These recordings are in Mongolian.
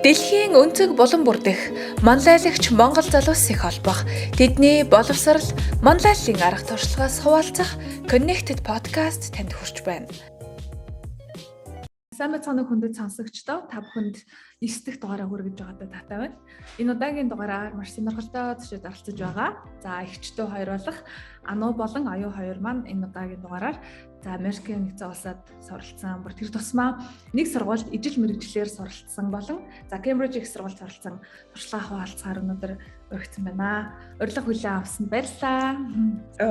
Дэлхийн өнцөг булан бүр дэх манлайлагч Монгол залуус их холбох тэдний боловсрал манлайллын арга туршлагаас хуваалцах Connected podcast танд хүрч байна. Сайн мэцгааны хүндэт сонсогчдоо та бүхэнд 9 дахь дугаараа хүргэж байгаадаа таатай байна. Энэ удаагийн дугаараар маш сонирхолтой төшөд оролцож байгаа. За эгчдөө хоёр болох Ану болон Аюу хоёр маань энэ удаагийн дугаараар Америкийн нэгдсэн улсад суралцсан, бүр тэр тусмаа нэг сургуульд ижил мэргэжлэр суралцсан болон Cambridge их сургуульд суралцсан туршлага хуваалцахаар өнөөдөр өргөцсөн байна. Урилга хүлээн авсанд баярлалаа.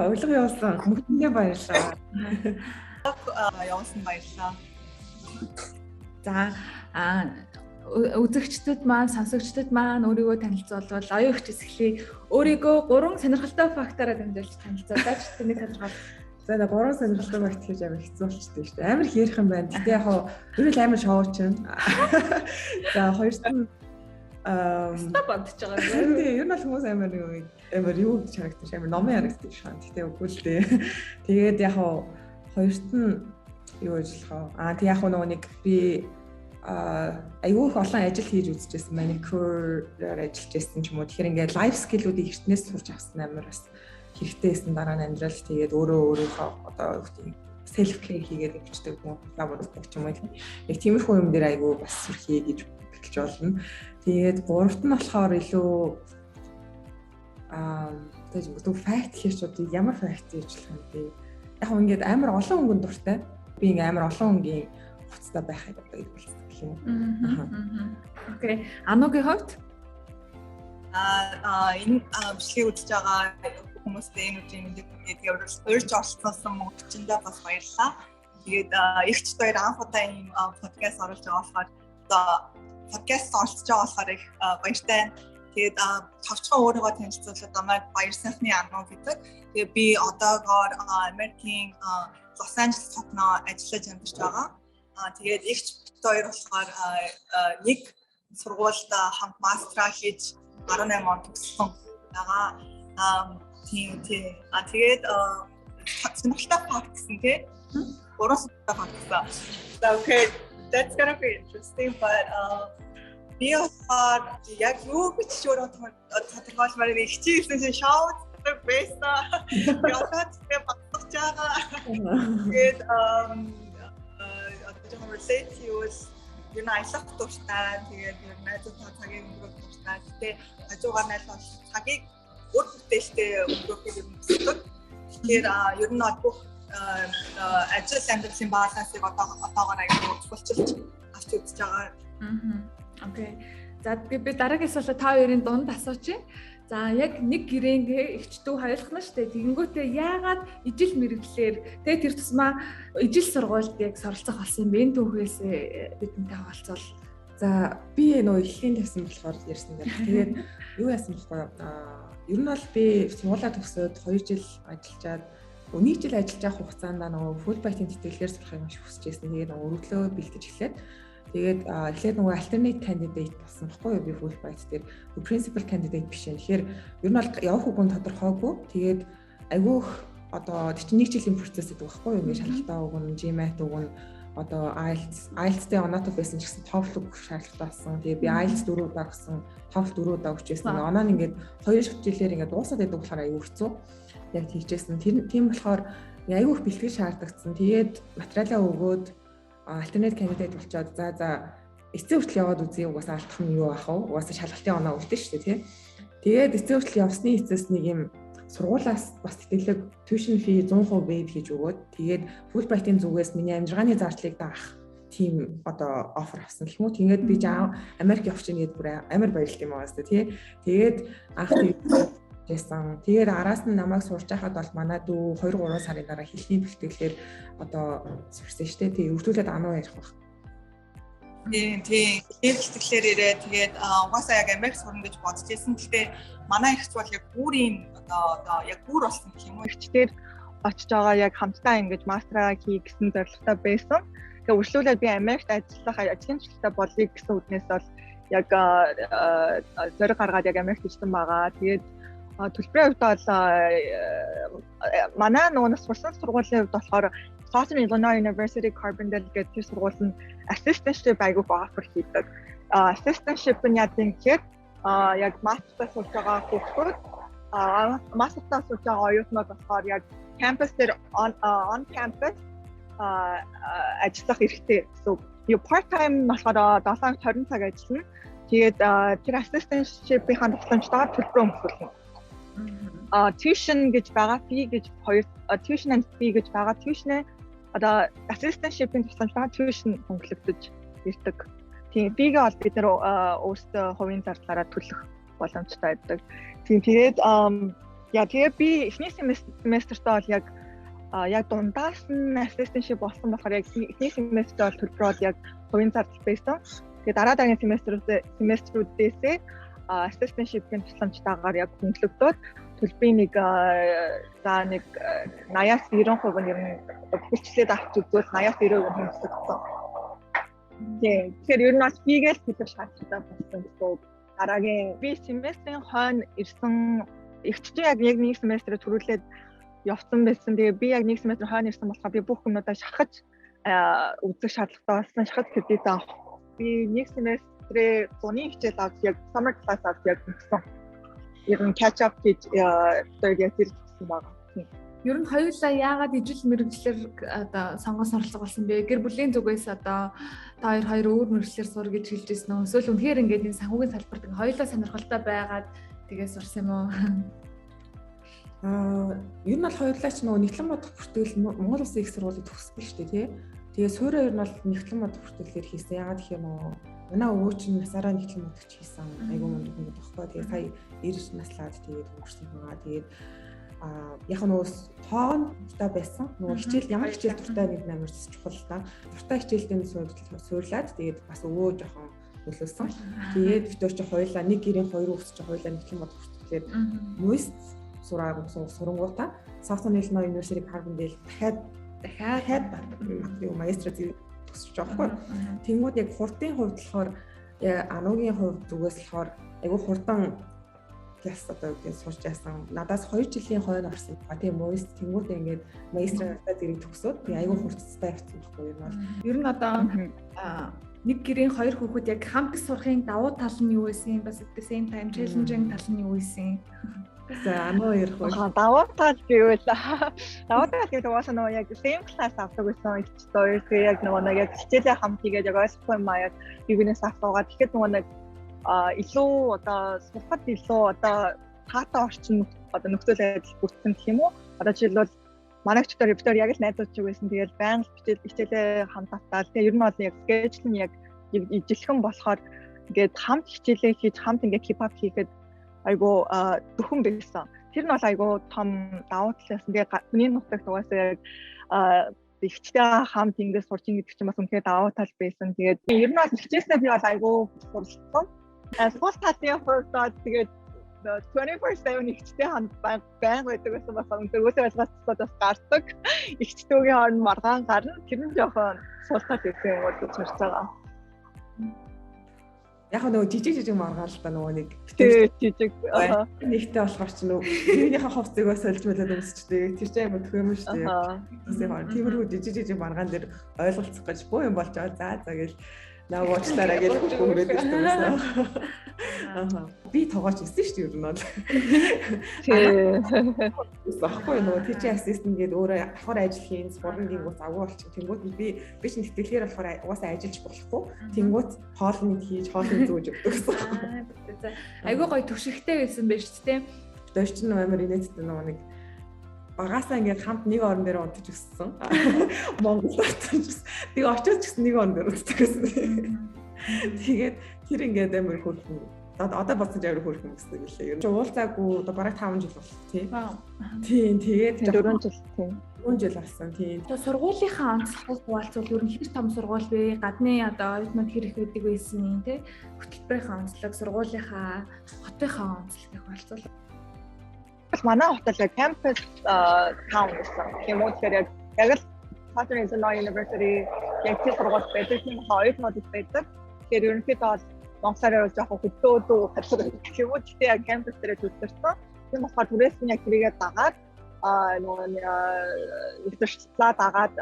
Урилга явуулсан хүмүүстээ баярлалаа. Явуулсан баярлалаа. За үзэгчдэд маань, сонсогчдод маань өөрийгөө танилцуулбал оюун хчис эхлэе. Өөрийгөө 3 сонирхолтой фактаараа дамжуулж танилцуулаач. Тэнийг тодорхойлох. За 3 сонирхолтой факт хийж амар хэцүү болчтой шүү дээ. Амар хийх юм байна. Гэтэ яг ерөөл амар шоуч юм. За хоёрт стоп бодож байгаа юм. Тийм, ер нь хүмүүс амар юу гэж харагдаж амар номын харагдаж шаан. Гэтэ үгүй л дээ. Тэгээд яг хоёрт нь юу ажиллах вэ? Тэг яг нөгөө нэг би аюул их олон ажил хийж үзчихсэн, маникюрээр ажиллаж байсан ч юм уу. Тэгэхээр ингээд лайф скиллүүдийг эртнээс сурч авсан амар бас хэрэгтэйсэн дараа нь амьдрал тэгээд өөрийнхөө одоо селф кэр хийгээд явчихдаг юм уу? Лабораторид ч юм уу. Яг тиймэрхүү юм дээр аюул бас сурхий гэж хэлж болно. Тэгээд гуравт нь болохоор илүү тэгээд факт хийх чуудыг ямар факт хийж болох юм бэ? Яг ингээд амар олон хөнгөн дуртай. Би ингээм амар олон өнгийн хуцтай байхыг одоо хэлсэн гэх юм. Окей. Анугийн хувьд энэ бичлэгийг үзэж байгаа хүмүүстээ энэ үеийн мэдээлэл урьж оролцсон мөнгөчөндөө бас баярлалаа. Тэгээд ихч хоёр анх удаа ийм подкаст оруулж байгаа болохоор одоо подкаст оролцож байгаа болохоор их баяртай. Тэгээд тавчхан өөрийгөө танилцуулаад намайг баяр сайхны Ану гэдэг. Тэгээд би одоогоор Америкийн Лос Анжелес хотноо ажиллаж амьдарч байгаа. Тэгээд ихч хоёр болохоор нэг сургуульд хамт мастраа хийж 18 он төгссөн байгаа. Тийм. Тэгээд сонирхолтой факт гэсэн тийм. Гурван сонирхолтой факт гэсэн. Okay, that's gonna be interesting, but би яг юу гэж тодорхойлмаар нэг хичээлсэн чинь шоу байсан. Яагаад тийм багтаж байгаа. Тэгээд одоо relate юус юу аялах тууштай тэгээд юу найзуудтай цагийг өнгөрөх тууштай. Гэтэ хажуугаар найзууд цагийг өөр бүтээлтэй өнгөрөхийг юм хүсдэг. Тэгэхээр ер нь бүх ажил амьдралын балансыг одоогоор аягүй тулчилж авч үзэж байгаа. Окей. За би дараагийн асуулт та хоёрын дунд асуучих. За яг нэг гэрээнгээ ихчдүү хоёулах нь штэ. Тэгэнгүүтээ яагаад ижил мэрэгчлэр тэгээ тэр тусмаа ижил сургуульд яг суралцах болсон юм бэ? Энэ түүхээс бидэнтэй хаваалцвал. За би нөө эхлэхийн тавьсан болохоор ярьсан дээр. Тэгээд юу яасан бэ? Ер нь бол би сургуулаа төгсөөд 2 жил ажиллаад нэг жил ажиллаж явах хугацаанд нөгөө Fulbright-ийн тэтгэлгээр сурахыг маш хүсэж байсан. Тэгээд нөгөө өргөлөө бэлтэж эхлээд тэгээд эхлээд нөгөө alternate candidate болсон баггүй юу би Fulbright дээр principal candidate биш юм. Тэгэхээр ер нь бол явах үгүй тодорхойгүй. Тэгээд айгүйх одоо 41 жилийн процесс гэдэг баггүй юу ингэ шалгалтаа өгнө, GMAT өгнө, одоо IELTS-тэй оноотой байсан ч гэсэн TOEFL өгөх шаардлагатай болсон. Тэгээд би IELTS 4 удаа гэсэн, TOEFL 4 удаа өгч байсан. Оноо нь ингээд 2 жилээр ингээд дуусаад байдаг болохоор айгүй хэцүү. Яг хийжсэн. Тийм болохоор айгүйх бэлтгэл шаардагдсан. Тэгээд материалаа өгөөд alternate candidate болчоод за эцсийн хүртэл яваад үзье угаасаа алдах нь юу ах вэ? Угаасаа шалгалтын оноо өгдөө шүү дээ, тийм. Тэгээд эцсийн хүртэл явсны эцэс нэг юм сургуулаас бас тэтгэлэг tuition fee 100% waive хийж өгөөд тэгээд Fulbright-ийн зүгээс миний амжиргааны зардлыг даах тийм одоо offer авсан гэх юм уу. Тэгээд би Америк явах чинь гээд бүр амар баярлалтай юм аа зү, тийм. Тэгээд анх байсан. Тэгээд араас нь намайг сурч байхад бол манай дүү 2-3 сарын дараа хэлний бэлтгэлээр одоо сурсан шүү дээ. Тэгээд өвдүүлээд Ану ярих баг. Тийм. Бэлтгэлээр ирээ. Тэгээд угаасаа яг Америк сурна гэж бодож байсан. Гэхдээ манай ихч бол яг бүрийн одоо яг бүр болсон гэх юм уу. Ихчдэр очиж байгаа яг хамтдаа ингэж мастраа хийх гэсэн зорилготой байсан. Тэгээд үргэлжлүүлээд би Америкт ажиллах ажлын чөлөөтэй болъё гэсэн үднээс бол яг зориг гаргаад яг Америкт ирсэн байгаа. Тэгээд төлбөрийн хувьд бол манай нөгөө сурсан сургуулийн хувьд болохоор Southern Illinois University Carbondale гэдэг тэр сургууль нь assistantship айгуух offer хийдэг. assistantship нь яа гэхээр яг мастертай сурж байгаа хүүхдүүд мастертай сурж байгаа оюутнууд болохоор яг campus дээр on campus ажиллах хэрэгтэй. So you part time болохоор 7-20 цаг ажиллана. Тэгээд тэр assistantship-ийн тусламжтайгаар төлбөрөө өмсүүлнэ. Tuition гэж байгаа, fee гэж tuition and fee гэж байгаа. Tuition одоо assistantship-ийн тусламжтайгаар tuition хөнгөлөгдөж ирдэг. Тийм fee-гээ бол бид нэр өөрсдөө хувийн зардлаараа төлөх боломжтой байдаг. Тийм тэгээд тэгээд би эхний семестртээ бол яг дундаас нь assistantship болсон болохоор яг эхний семестртээ бол төлбөрөд яг хувийн зардал байсан. Тэгээд дараагийн семестрүүдээсээ assistantship-ийн тусламжтайгаар яг хөнгөлөгдөөд төлбөрийн нэг 80-аас 90% нь ер нь хүчлээд авч үзвэл 80-аас 90% хөнгөлөгдсөн. Тэгэхээр ер нь бас фигээл төлөх шаардлагатай болсон гэсэн. Дараагийн би семестрийн хойно ирсэн эгчтэй яг нэг семестрээр төрүүлээд явсан байсан. Тэгээ би яг нэг семестр хойно ирсэн болохоор би бүх юмудаа шахаж үзэх шаардлагатай болсон. Шахаж кредит авах. Би нэг семестрээ зуны хичээл авч яг summer class авч яг өгсөн. Ер нь catch up гэж яг хэрэгсэн байна. Ер нь хоёулаа яагаад ижил мэрэгчлэр одоо сонгосон орлого болсон бэ? Гэр бүлийн зүгээс одоо та хоёр өөр мэрэгчлэр сур гэж хэлж ирсэн үү? Эсвэл үнэхээр ингээд энэ санхүүгийн салбарт хоёулаа сонирхолтой байгаад тэгээс сурсан юм уу? Ер нь бол хоёулаа ч нөгөө нэгтлэн бодох бүртгэл Монгол Улсын их сургуулийг төгссөн шүү дээ тий. Тэгээ суурь ер нь бол нэгтлэн бодох бүртгэлээр хийсэн. Ягаад гэх юм уу? Манай өвөө чинь насаараа нэгтлэн бодогч хийсэн. Айгуу мундаг юм багхгүй. Тэгээ сая 90 наслаад тэгээд өнгөрсөн байгаа. Тэгээд яг нөгөө тоонтой байсан. Нөгөө хичээл ямар хичээл дуртай нэг амар чухал та. Дуртай хичээлдээ суурлаад тэгээд бас өвөө жоохон нөлөөлсөн. Тэгээд битүүр чи хоёулаа нэг гэрийн хоёр үсч хоёулаа нэгтлэн бодох бүртгэлээр мост сурангуудаа Southern Illinois University Carbondale дахиад магистрат төгсөж байгаа хгүй. Тэнгүүд яг хурдын хувьд болохоор ануугийн хувьд зүгээс болохоор айгүй хурдан класс одоо үгээр сурч яасан. Надаас 2 жилийн хойно орсон. Тийм мост тэнгүүд ингээд магистратаа зэрэг төгсөөд би айгүй хурцтай явсан байхгүй юм бол. Ер нь одоо нэг гэрийн хоёр хүүхэд яг хамт сурахын давуу тал нь юу байсан? Бас at the same time challenging тал нь юу байсан? За ануу ярих уу? Давуу тал гэвэл давуу тал гэдэг угаасаа нөгөө яг same class авдаг байсан ихтэй. Тэгээ яг нөгөө яг хичээлээ хамт хийгээд яг ойлгохгүй юм аа яг юунаас асуугаад тэгэхэд нөгөө нэг илүү одоо сурахад илүү одоо таатай орчин одоо нөхцөл байдал бүрдсэн гэх юм уу? Одоо жишээлбэл манайчдаар репетер яг л найзууд ч байсан. Тэгээд байнга хичээлээ хамт автаад тэгээ ер нь бол яг schedule нь яг ижилхэн болохоор ингээд хамт хичээлээ хийж хамт ингээд keep up хийхэд айгу дөхөн байсан. Тэр нь бол айгу том давуу тал байсан. Тэгээ хүний нутагт угаасаа яг ихтэй хамт ингэж сурч ин гэдэг чинь бас үнэхээр давуу тал байсан. Тэгээд ер нь бол хичээснээ би бол айгу сурсан. Сул талын хувьд тэгээд 24/7 ихтэй хамт байнга байдаг байсан бас үнэхээр өөсөө ойлгоцсод бас гардаг. Ихтэйгийн хооронд маргаан гарна. Тэр нь жоохон сул тал гэсэн юм уу гэж харж байгаа. Яг нөгөө жижиг маргаал та нөгөө нэг жижиг нэгтэй болохоор ч нөгөө юуныхаа хувцыг бас олж болоод өмсчтэй. Тэр чинь амар төх юм шүү дээ. Тэсээ хоол тиймэрхүү жижиг маргаан дээр ойлголцох гэж боо юм болж байгаа. За гэл наа уучлаарай гэж хөрөөд ирсэн байсан. Би тоогооч ирсэн шүү дээ ер нь бол. Баггүй нөгөө тийч ассистент гэдэг өөрөө давхар ажил хийн спортын гингүүц агуу болчих. Тэнгүүд би ч нэтгэлгээр болохоор угаасаа ажиллаж болохгүй. Тэнгүүд хоолны хийж хоолны зөөж өгдөг гэсэн. Айгуу гоё төвшигтэй байсан байж тээ. Доош чинь амар инээдтэй нөгөө нэг багасаа ингээд хамт нэг орон дээр унтаж өссөн. Монголд очиж тэг очиж гэсэн нэг орон дээр унтдаг гэсэн. Тэгээд тэр ингээд амар хөрхөн. Одоо болсон ч амар хөрхөн гэсэн юм лээ. Ер нь уулзаагүй одоо бараг 5 жил болсон тий. Тийм тэгээд 4 жил тийм. 4 жил болсон тийм. Одоо сургуулийнхаа онцлогыг хуваалцвал ер нь хэр том сургууль вэ? Гадны одоо оюутнууд хэр их байдаг байсан юм тий. Хөтөлбөрийнхаа онцлог, сургуулийнхаа хотынхаа онцлогыг хуваалцвал манай хотод яг campus town гэсэн. Тийм үү тэгэхээр яг л Southern Illinois University яг тийм сургууль байдаг. Тийм оюутнууд байдаг. Тэгэхээр ерөнхийдөө бол Монголоор жоохон хөдөөдөө гэх юм уу гэхдээ яг campus дээр төлөвлөсөн. Тийм болохоор түрээс нь яг тэрийгээ дагаад нөгөө нэгдэрчлээ дагаад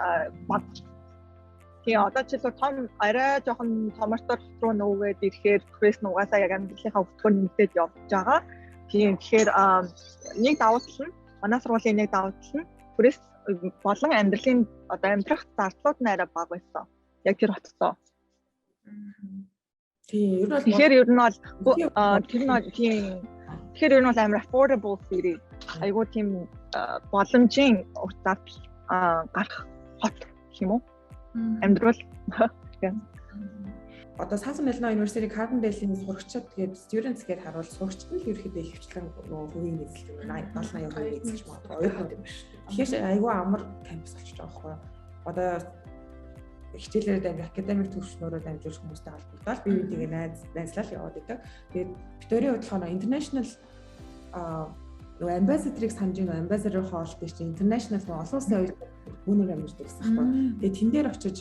тий одоо жишээлбэл том арай жоохон томортор руу нүүгээд ирэхээр Крис нугасаа яг амьдралынхаа өвтгөр нэмээд явж байгаа. Тийм тэгэхээр нэг давуу тал нь манай сургуулийн нэг давуу тал нь Крис болон амьдралын одоо амьдрах зардлууд нь арай бага байсан. Яг тэр хотцоо. Тийм ер нь тэгэхээр ер нь бол тэгэхээр ер нь бол амар affordable city. Айгуу тийм боломжийн зардал гарах хот юм уу? Амьдрал одоо Southern Illinois University Carbondale-ийн сурагчид тэгээд students гэдээ харуул сурагчид нь ерөөхдөө ихэвчлэн нөгөө хувийн эзэлдэг 70-80% эзэлж магадгүй. Тэгэхээр айгүй амар кампус болчихж байгаа байхгүй юу? Одоо хичээлээр дамжих академик төвшнөөрөө дамжуулах хүмүүстэй холбогдоод бие биенийгээ найзлал яваад идэг. Тэгээд Victoria бодлохоо international нөгөө ambassador-ыг санаж байгаа ambassador хоол гэж чинь international олон улсын хоёр үнээр амьддаг гэсэн байхгүй. Тэгээд тэн дээр очиж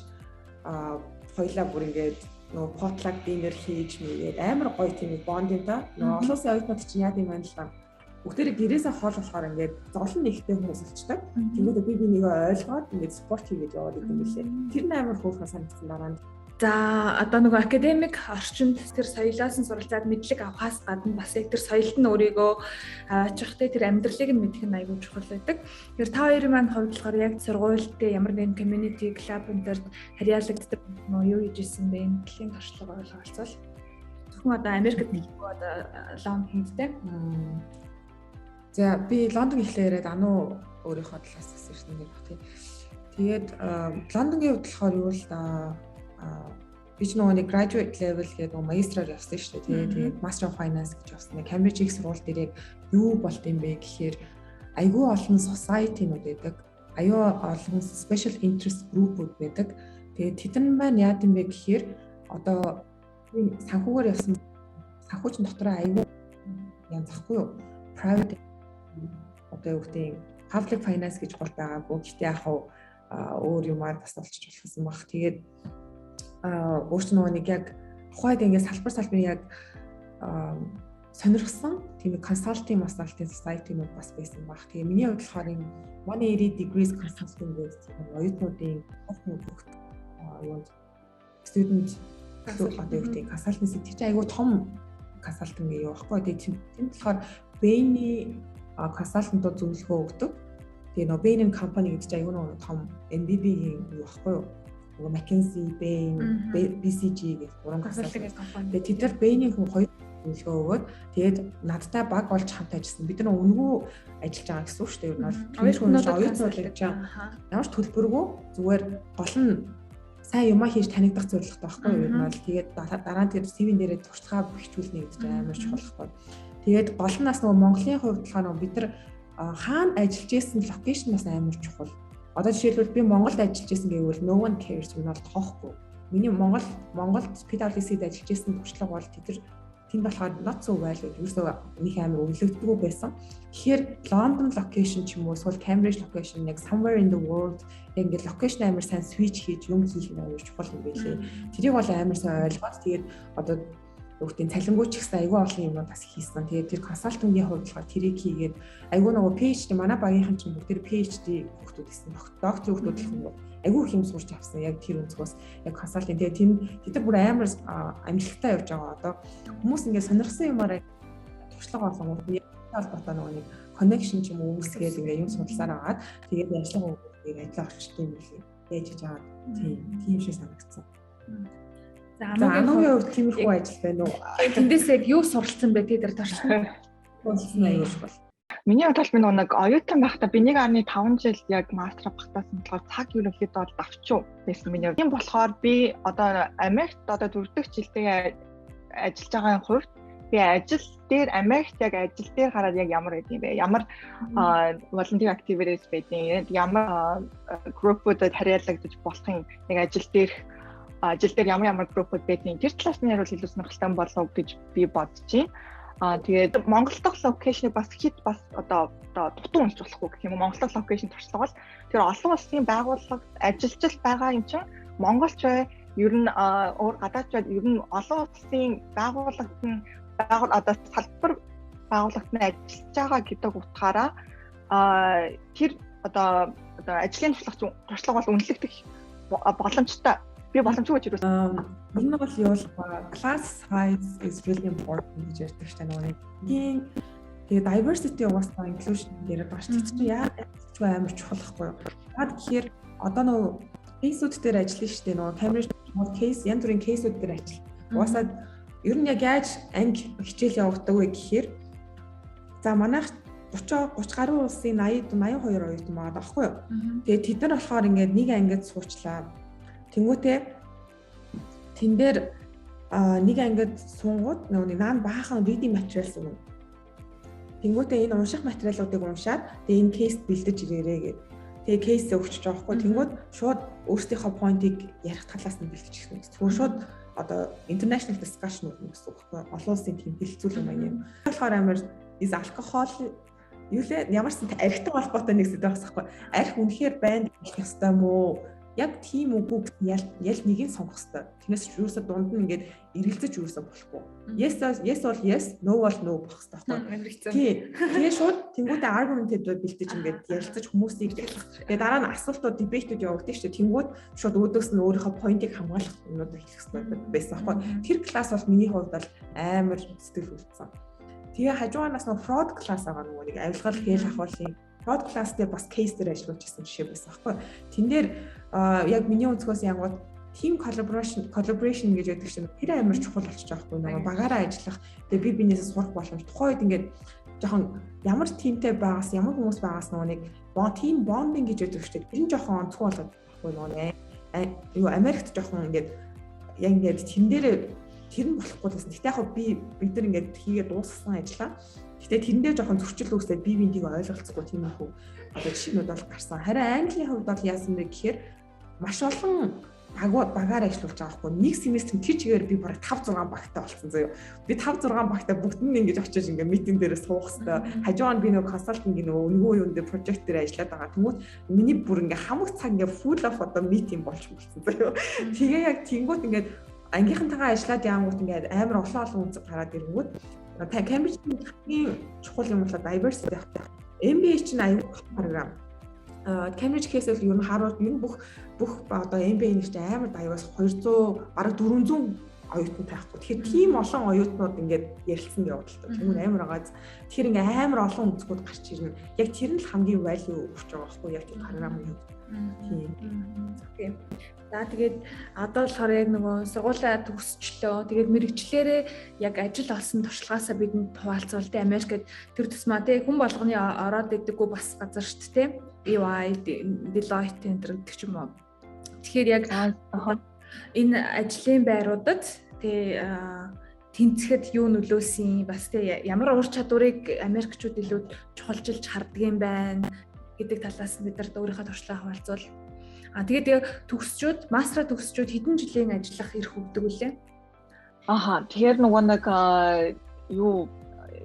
хоёлаа бүр ингээд нөгөө potluck dinner хийж мэйгээд амар гоё тийм bonding-та нөгөө олон улсын оюутнууд чинь яа гэм юм л та. Бүгдээрээ гэрээсээ хоол болохоор ингээд зовлон нэгтэй хүмүүс болчдаг. Тэнгүүд би бинийгээ ойлгоод ингээд спорт хийгээд яваад идэв юм билээ. Тэр нь амар хөөрхөн санагдсан дараа нь. За одоо нөгөө академик орчинд тэр соёлоос нь суралцаад мэдлэг авахаас гадна бас яг тэр соёлд нь өөрийгөө очихтэй тэр амьдралыг нь мэдэх нь аягүй чухал байдаг. Тэр та хоёрын маань хувьд болохоор яг сургуультай ямар нэгэн community club өнтер харьяалагддаг нөө юу хийж исэн бэ? Дэлхийн туршлага ойлголцол. Зөвхөн одоо Америкт нэггүй одоо Лондондтэй. За би Лондон ихлээр яриад ануу өөрийнхөө талаас ирсэн гэх бах тий. Тэгээд Лондонгийн хувьд болохоор юу л да би ч нөгөө graduate level гэдэг нөгөө магистраар явсан шүү дээ. Тэгээд Master of Finance гэж явсан. Cambridge-ийн сургууль дээр юу болт юм бэ гэхээр аюул олон society-нууд байдаг. Аюул олон special interest group-ууд байдаг. Тэгээд тэд нар маань яад юм бэ гэхээр одоо санхүүгээр явсан санхүүчин дотроо аюул янзахгүй юу? Private одоо юу гэдэг public finance гэж бол байгаагүй. Гэхдээ яг өөр юмар бас олчих болсон баг. Тэгээд өөртөө нэг яг тухайд ингээд салбар яг сонирхсан тийм консалтинг масалтын society-нууд бас байсан баг. Тэгээ миний хувьд болохоор энэ 180 degrees consulting гэдэг оюутнуудын бүгд юунд student одоо юу гэдэг консалтинг чинь айгүй том консалтинг юу байхгүй. Тэгээ тийм болохоор Bain-ийн консалтантууд зөвлөгөө өгдөг. Тэгээ нөө Bain company гэдэг чинь айгүй нэг том MBB-ийн юу байхгүй юу? Нөгөө McKinsey, Bain, BCG гэх гурван консалтинг компани. Тэгээ тэд нар Bain-ийн хүн хоёр зөвлөгөө өгөөд тэгээд надтай баг болж хамт ажилласан. Бид нар өнгөө ажиллаж байгаа гэсэн үг шүү дээ. Ер нь бол оюутнууд гэж ямар ч төлбөргүй зүгээр гол нь сайн юмаа хийж танигдах зорилготой байхгүй юу? Ер нь бол тэгээд дараа нь тэр CV-н дээрээ туршлагаа бичүүлнэ гэдэг чинь амар чухал байхгүй. Тэгээд гол нь бас нөгөө Монголын хувьд болохоор бид нар хаана ажиллаж исэн локейшн бас амар чухал. Одоо жишээлбэл би Монголд ажиллаж исэн гэвэл no one cares юм бол тоохгүй. Миний Монголд PwC-д ажиллаж исэн туршлага бол тэнд болохоор not so well ерөөсөө нэг амар өвлөгддөггүй байсан. Тэгэхээр London location ч юм уу эсвэл Cambridge location яг somewhere in the world яг ингээд location амар сайн switch хийж юм хийх нь амар чухал юм байлээ. Тэрийг бол амар сайн ойлгоод тэгээд одоо өөртөө цалингууч гэсэн айгүй олон юм бас хийсэн. Тэгээд тэр консалтингийн хувьд болохоор тэрийг хийгээд айгүй нөгөө PhD манай багийнхан ч бүгд тэр PhD хүүхдүүд гэсэн. Докторийн хүүхдүүд гэх юм уу айгүй их юм сурч авсан. Яг тэр өнцгөөс яг консалтинг. Тэгээд тэд нар бүр амар амжилттай явж байгаа. Одоо хүмүүс ингээд сонирхсан юмараа туршлага олгонгууд яг холбоотой нөгөө нэг connection ч юм уу үүсгээд ингээд юм судалсаар агаад тэгээд ажиллага ажиллаа орчтой юм билээ. Яаж хийж байгаа тийм шиг санагдсан. За ануугийн хувьд тиймэрхүү ажил байна уу? Тэндээс яг юу суралцсан бэ тэр туршлага? Суралцсан аюул бол. Миний бодлоор би нэг оюутан байхдаа би 1.5 жил яг мастер багтаасан болохоор цаг ерөнхийдөө бол давчуу байсан миний. Тийм болохоор би одоо Америкт одоо 4 дахь жилдээ ажиллаж байгаа хувьд би ажил дээр Америкт яг ажил дээр гараад яг ямар гэдэг юм бэ? Ямар volunteer activities байдیں۔ Ямар группуудад харьяалагдаж болохын яг ажил дээр ямар группуд байдیں۔ Тэр талаас нь ярил илүү сонирхолтой болов гэж би бодож байна. Тэгээд Монгол дахь локейшнийг бас хит бас одоо дутуу унж болохгүй гэх юм уу. Монгол дахь локейшн туршлага бол тэр олон улсын байгууллагад ажиллаж байгаа юм чинь монголч бай, ер нь өөр гадаач бай, ер нь олон улсын байгууллагад одоо салбар байгууллагад нь ажиллаж байгаа гэдэг утгаараа тэр одоо ажлын туршлага бол үнэлэгдэх боломжтой Би боломжгүй ч юу. Энэ нь бол юу вэ? Class size is really important гэж ярьдаг шүү дээ. Тэгээ diversity угаасаа inclusion дээр багшлах чинь яаж амар чухал байхгүй юу? Яагаад гэхээр одоо нөгөө кейсүүд дээр ажиллана шүү дээ. Нөгөө Cambridge кейс, янз бүрийн кейсүүд дээр ажиллана. Угаасаа ер нь яг яаж анги хичээл явуулдаг вэ гэхээр за манайх 30 гаруй улсын 82 оюутан байгаа байхгүй юу? Тэгээд тэд нар болохоор ингээд нэг ангид суучлаа. Тэнгүүтээ тэн дээр нэг ангид суунгууд нөгөө наан баахан reading materials өгнө. Тэнгүүтээ энэ унших материалуудыг уншаад тэгээд энэ кейс бэлдэж ирээрээ гэдэг. Тэгээ кейс өгч байгаа байхгүй. Тэнгүүд шууд өөрсдийнхөө point-ийг ярих талаас нь бэлтгэж ирсэн. Тэгвэл шууд одоо international discussion өгнө гэсэн үг байхгүй. Олон улсын тийм хилцүүлэг маань юм. Тэгэхээр амар is alcohol юу лээ ямарсан архитан холбоотой нэг зүйл байгаас байхгүй. Арх үнэхээр банд болох ёстой мó? Яг тийм үгүй ял нэгийг сонгох ёстой. Тэрнээс юусаа дунд нь ингээд эргэлзэж юусаа болохгүй. Yes бол yes, no бол no болох ёстой байхгүй. Тэгээ шууд тэнгуүтэй argument-д бэлтэж ингээд ярилцаж хүмүүсийг тэгээ дараа нь асуултууд debate-үүд явагддаг шүү дээ. Тэнгуүд шууд өөдөөс нь өөрийнхөө point-ийг хамгаалах юмнууд хэлэх ёстой байсан байхгүй. Тэр класс бол миний хувьд бол амар сэтгэл хөдлөсөн. Тэгээ хажуугаас нэг fraud class байгаа нөгөө нэг авилгал гээл ахуулын fraud class дээр бас case дээр ажиллаж байсан жишээ байсан байхгүй. Тэн дээр яг миний өнцгөөс янгууд team collaboration гэж яддаг чинь тэр амар чухал болчих жоохгүй нөгөө багаараа ажиллах. Тэгээ би бинээсээ сурах боломж. Тухайн үед ингээд жоохон ямар teamтэй байгаас ямар хүмүүс байгаас нөгөө нэг team bonding гэж яддаг шүү дээ. Тэр нь жоохон онцгой болоод байхгүй нөгөө юу Америкт жоохон ингээд яг ингээд тэн дээр тэр нь болохгүй байсан. Гэтэ яг бид нар ингээд хийгээд дуусгасан ажиллаа. Гэтэ тэрэн дээр жоохон зөрчил үүсээд бие биендийг ойлголцохгүй тийм их одоо жишээнүүд бол гарсан. Харин Английн хувьд бол яасан бэ гэхээр маш олон багаар ажиллаж байгаа хгүй. Нэг семестр тэр чигээр би бараг 5 6 багтай болсон заяа. Би 5 6 багтай бүгд нь ингэж очиж ингээ митинг дээр суух хэвээр. Хажуугаар би нөгөө консалтинг нөгөө өнгөө юунд дээр прожект дээр ажиллаад байгаа. Тэнгүүт миний бүр ингээ хамаг цаг ингээ full of одоо митинг болсон заяа. Тэгээ яг тэнгүүт ингээ ангийнхантайгаа ажиллаад яангууд ингээ амар олон үнцэг гараад ирэнгүүт Cambridge-ийн хамгийн чухал юм бол diversity байх. MBA чинь аюул програм. Cambridge case-эл ер нь Harvard ер нь бүх одоо MBA нэртэй амар дайваас 200 бараг 400 оюутан таахгүй. Тэгэхээр тийм олон оюутнууд ингээд ярилцсан явагдaltaа. Тэгмээ амар байгааз. Тэгэхээр ингээ амар олон өнцгүүд гарч ирнэ. Яг тэр нь л хамгийн value өгч байгаа байхгүй яг тэр програмын хувьд. Тийм. За тэгээд одоо болохоор яг нөгөө сургуулаа төгсчлөө. Тэгээд мэрэгчлэрээ яг ажил олсон туршлагаасаа бидэнд хуваалцвал тэ Америкт тэр тусмаа тэ хүн болгоны ороод идэггүй бас газар шүү дээ. EY, Deloitte энэ гэдэг ч юм уу. Тэгэхээр яг энэ ажлын байруудад тэ тэнцэхэд юу нөлөөсөн бас тэ ямар ур чадварыг Америкчууд илүү чухалчилж харддаг юм байна гэдэг талаас нь бид нар өөрийнхөө туршлагаа хуваалцвал тэгээд төгсчүүд, мастера төгсчүүд хэдэн жилийн ажиллах эрх өгдөг үлээ? Тэгэхээр нөгөө нэг юу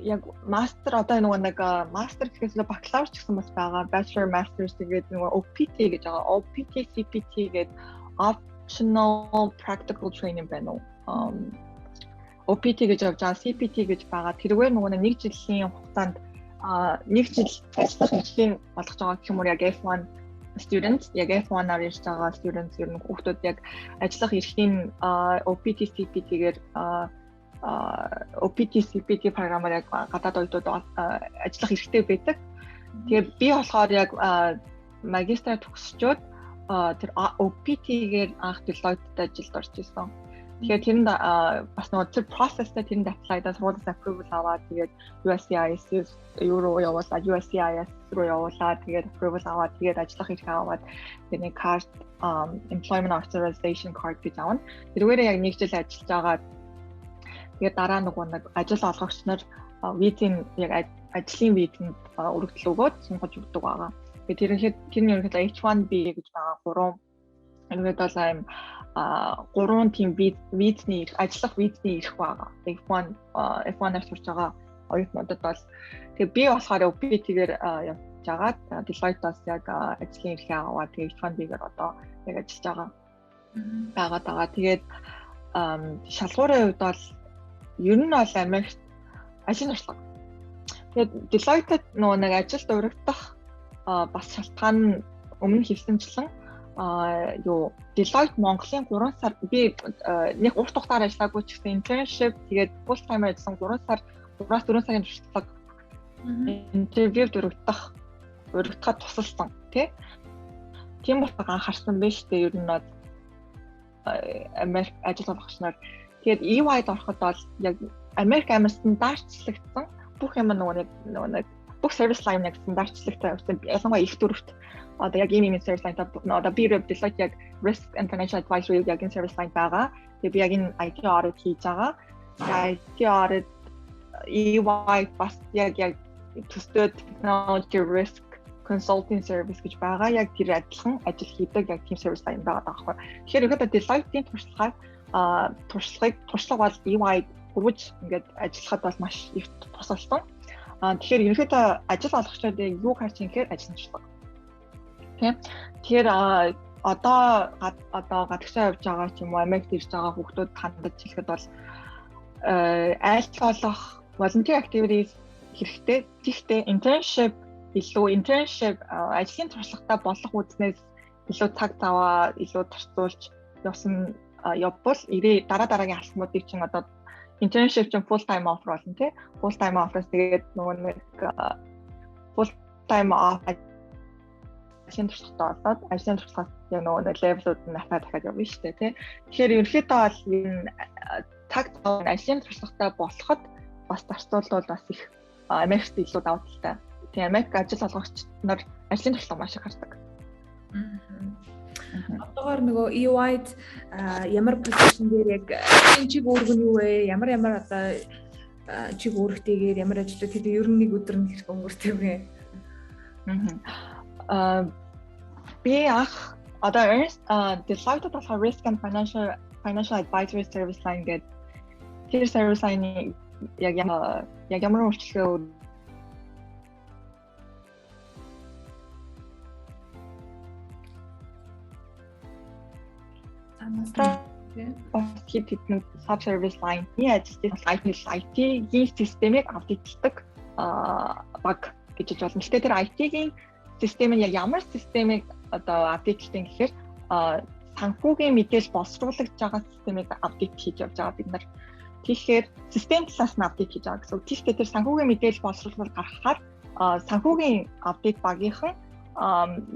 яг мастер одоо нөгөө нэг мастер гэхээс бакалавр ч гэсэн бас байгаа. Bachelor, Masters тэгээд нөгөө OPT гэж байгаа. OPT, CPT гэдэг optional practical training байна уу? OPT гэж явж байгаа, CPT гэж байгаа. Тэргээр нөгөө нэг жилийн хугацаанд нэг жил ажиллах ажлын болгож байгаа гэх юм уу яг F1 students яг F1-аар ирж байгаа students ер нь хүүхдүүд яг ажиллах эрхийн OPT CPT-гээр OPT CPT програмаар яг гадаад оюутнууд ажиллах хэрэгтэй байдаг. Тэгээ би болохоор яг магистра төгсчөөд тэр OPT-гээр анх Deloitte-д ажилд орж ирсэн. Тэгэхээр тэрэнд бас нөгөө тэр process-тэй тэрэнд apply-да сургуулиас approval аваад тэгээд USCIS руу явуулаад USCIS руу явуулаад тэгээд approval аваад тэгээд ажиллах эрх аваад тэгээд card employment authorization card гэж авна. Тэрүүгээр яг нэг жил ажиллаж байгаа. Тэгээд дараа нөгөө нэг ажил олгогч нар визийн яг ажлын визэнд өргөдөл өгөөд сунгаж өгдөг байгаа. Тэгээд тэр нь ерөнхийдөө H1B гэж байгаа 3 ингээд бол аим 3 тийм визний ажиллах визний ирэх байгаа. F1-аар сурж байгаа оюутнуудад бол тэгээ би болохоор OPT-гээр явж байгаад Deloitte-аас яг ажлын эрхээ аваад тэгээ H1B-гээр одоо яг ажиллаж байгаа. Тэгээд шалгуурын хувьд бол ер нь бол Америкт ажил туршлага. Тэгээд Deloitte-д нөгөө нэг ажилд урагдах бас шалтгаан нь өмнө хэлсэнчлэн юу Deloitte Монголын 3 сар би нэг урт хугацаар ажиллаагүй ч гэсэн internship тэгээд full time ажилласан 3 сар 3-4 сарын туршлага интервьюд өргөдөхөд тусалсан тийм болохоор анхаарсан байж тээ ер нь Америк ажил олгогч нар тэгээд EY-д ороход бол яг Америк амар стандартчлагдсан бүх юм нэг бүх service line-ыг стандартчлагдсан явсан ялангуяа их дөрөвт одоо яг ийм service line тав одоо би Deloitte яг risk and financial advisory яг энэ service line байгаа. Тэгээд би яг энэ IT audit хийж байгаа. IT audit EY бас яг төстэй technology risk consulting service гэж байгаа. Яг тэр адилхан ажил хийдэг яг team service line байгаа байхгүй. Тэгэхээр ихэд Deloitte-ийн туршлага бол EY хүргэж ингээд ажиллахад бол маш их тусалсан. Тэгэхээр ерөнхийдөө ажил олгогчдын юу харж ингэхээр ажил туршлага. Тэгэхээр одоо гадагшаа явж байгаа ч юм уу Америкт ирж байгаа хүүхдүүд хандаж хэлэхэд бол айл болох volunteer activities хэрэгтэй. Гэхдээ internship ажлын туршлагатай болох үзнээс илүү цаг цаваа илүү зарцуулж явсан явбал дараагийн алхмуудыг чинь одоо internship чинь full time offer болно тий. Full time offer-с тэгээд нөгөө нэг full time ажлын туршлагатай болоод ажлын туршлагаас яг нөгөө нэг level-ууд нь дахиад явна шүү дээ тий. Тэгэхээр ерөнхийдөө бол энэ цаг цаваа ажлын туршлагатай болоход бас зарцуулбал бас их Америкт илүү давуу талтай. Тийм Америк ажил олгогч нар ажлын туршлага маш их хардаг. Одоогоор нөгөө EY-д ямар позишн дээр яг чиг үүрэг нь юу вэ? Ямар одоо чиг үүрэгтэйгээр ямар ажлууд хийдэг ер нь нэг өдөр нь хэрэг өнгөрдөг вэ? Би одоо Deloitte болохоор risk and financial advisory service line гэдэг тэр service line яг ямар үйлчлэгээ хэдэн sub service line-ийн ажилтнууд IT-ийн системийг аудитдаг баг гэж болно. Гэхдээ тэр IT-ийн систем нь яг ямар системийг одоо аудитлдаг гэхээр санхүүгийн мэдээлэл боловсруулагдж байгаа системийг аудит хийж явж байгаа бид нар. Тэгэхээр систем талаас нь аудит хийж байгаа гэсэн үг. Гэхдээ тэр санхүүгийн мэдээлэл боловсруулалт гаргахаар санхүүгийн аудит багийнхан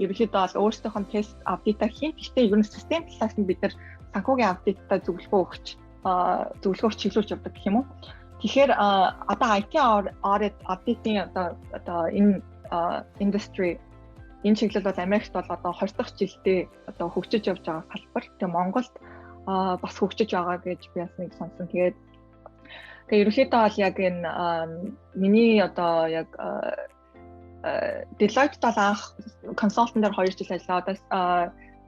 ерөнхийдөө бол өөрсдийнх нь тест аудитаа хийн. Гэхдээ ер нь систем талаас нь бид нар санхүүгийн аудитаа зөвлөгөө чиглүүлж явдаг гэх юм уу. Тэгэхээр одоо IT audit-ийн одоо энэ industry энэ чиглэл бол Америкт бол одоо 20 дахь жилдээ одоо хөгжиж явж байгаа салбар. Тэгээ Монголд бас хөгжиж байгаа гэж би бас нэг сонсон. Тэгээд ерөнхийдөө бол яг энэ миний одоо яг Deloitte бол анх консалтантаар 2 жил ажиллаа. Одоо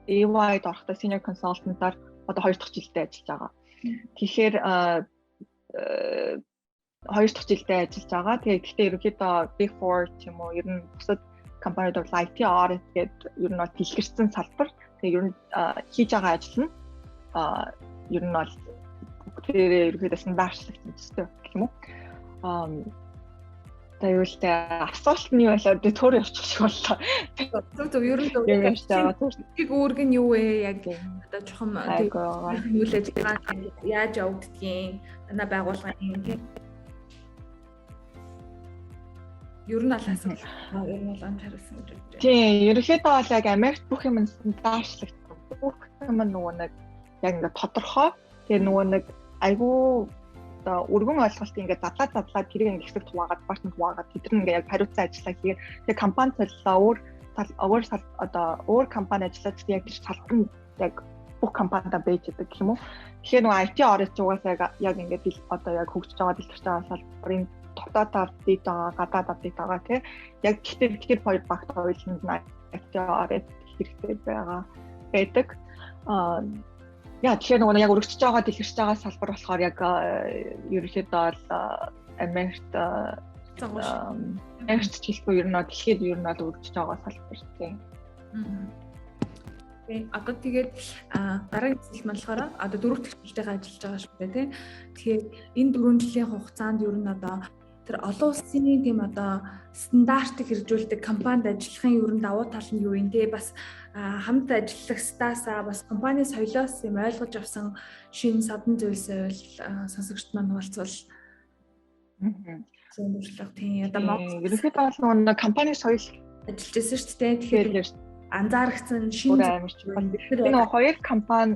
EY-д орохдоо senior consultant-аар одоо 2 дахь жилдээ ажиллаж байгаа. Тэгэхээр 2 дахь жилдээ ажиллаж байгаа. Гэхдээ ерөнхийдөө Big 4 ч юм уу ер нь бусад компанид бол IT audit гэдэг ер нь бол дэлгэрсэн салбар. Тэгээ ер нь хийж байгаа ажил нь ер нь бол бүгдээрээ ерөнхийдөө стандартчлагдсан төстэй гэх юм уу. Тэгвэл асуулт нь юу байлаа төөрөө явчих шиг боллоо. Зөв ер нь чиг үүрэг нь юу вэ? Яг одоо жоохон нүүлээж яаж явагддгийг танай байгууллагын тийм ер нь аль асуулт ер нь бол анхаарсан гэж байна. Тийм, ерөнхийдөө бол яг Америкт бүх юм стандартчлагдсан. Бүх юм нөгөө нэг яг ингээд тодорхой. Тэгээ нөгөө нэг айгүй өргөн ойлголт ингээд задлаад тэрийг ингээд хэсэг хуваагаад департамент хуваагаад тэд нар ингээд яг хариуцсан ажиллаа хийгээд тэгээ компани цаллаа өөр компани ажиллаад яг тэр салбар нь яг бүх компанида байж байгаа гэх юм уу. Тэгэхээр нөгөө IT audit угаасаа яг ингээд одоо яг хөгжиж байгаа дэлгэрч байгаа салбарын дотоод аудит байгаа, гадаад аудит байгаа тийм яг гэхдээ хоёр багт хоёуланд нь IT audit хэрэгтэй байдаг. Яа тэгэхээр нөгөө яг өргөжж байгаа дэлгэрч байгаа салбар болохоор яг ерөнхийдөө бол Америкт жилгүй ер нь дэлхийд ер нь өргөжж байгаа салбар тийм. Одоо тэгээд дараагийн зүйл болохоор одоо 4 дахь жилдээ ажиллаж байгаа шүү дээ тийм. Тэгэхээр энэ 4 жилийн хугацаанд ер нь одоо тэр олон улсын тийм одоо стандартыг хэрэгжүүлдэг компанид ажиллахын ер нь давуу тал нь юу юм те бас хамт ажиллах стасаа бас компани соёлоос юм ойлгож авсан шинэ садан зүйлсээ сонсогчд маань хуваалцвал зөвлөх тийм одоо ерөнхийдөө бол нэг компани соёл ажиллаж байсан шүү дээ. Тэгэхээр анзаарчихсан шинэ амарч байна. Энэ хоёр компани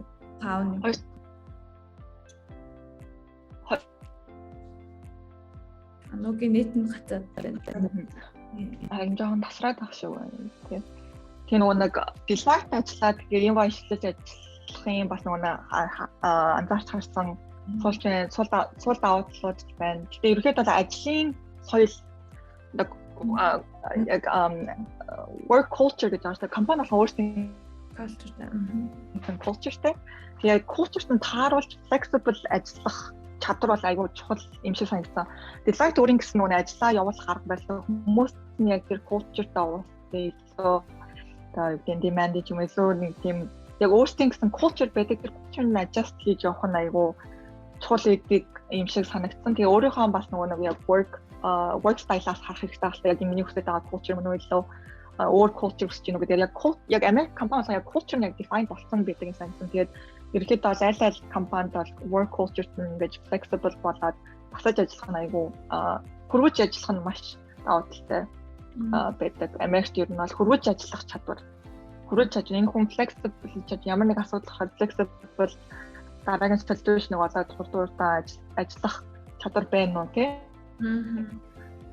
Анугийн нийт нь гацаад байна. Харин жоохон тасраад байх шүү байна. Тэгээ нөгөө нэг Deloitte ажиллаад тэгээ юм баяжлаж ажиллахын бас нөгөө анзаарч харсан сул даваатлууд байна. Гэтэ ерөнхийдөө ажлын соёл яг work culture гэж байна. Компани болохоор өөрсдийн culture-тэй. Тэгээ culture-т нь тааруулж flexible ажиллах чадвар бол айгүй чухал юм шиг санагдсан. Deloitte өөрийн гэсэн нөгөө ажиллаа явуулах арга барил хүмүүс нь яг тэр culture-тай уулзсан. Тэгээд demand юм эсвэл нэг тийм яг өөрсдийн гэсэн culture байдаг. Тэр culture-ыг adjust хийж явах нь айгүй чухал гэдэг юм шиг санагдсан. Тэгээ өөрийнхөө бас нөгөө яг work style-аас харах хэрэгтэй байна. Яг миний хүсэж байгаа culture мөн үү өөр culture гэж юм уу гэдэг яг Америк компаниас яг culture нь яг define болсон байдаг юм санагдсан. Тэгээд ерөнхийдөө аль компанид бол work culture нь ингэж flexible болоод тасаж ажиллах нь айгүй хөрвөж ажиллах нь маш давуу талтай байдаг. Америкт ер нь бол хөрвөж ажиллах чадвар. Хөрвөж ажиллах энэ хүн flexible гэж ямар нэг асуудал гараад flexible дараагийн solution-ыг олоод хурдтай ажиллах чадвар байна уу тий?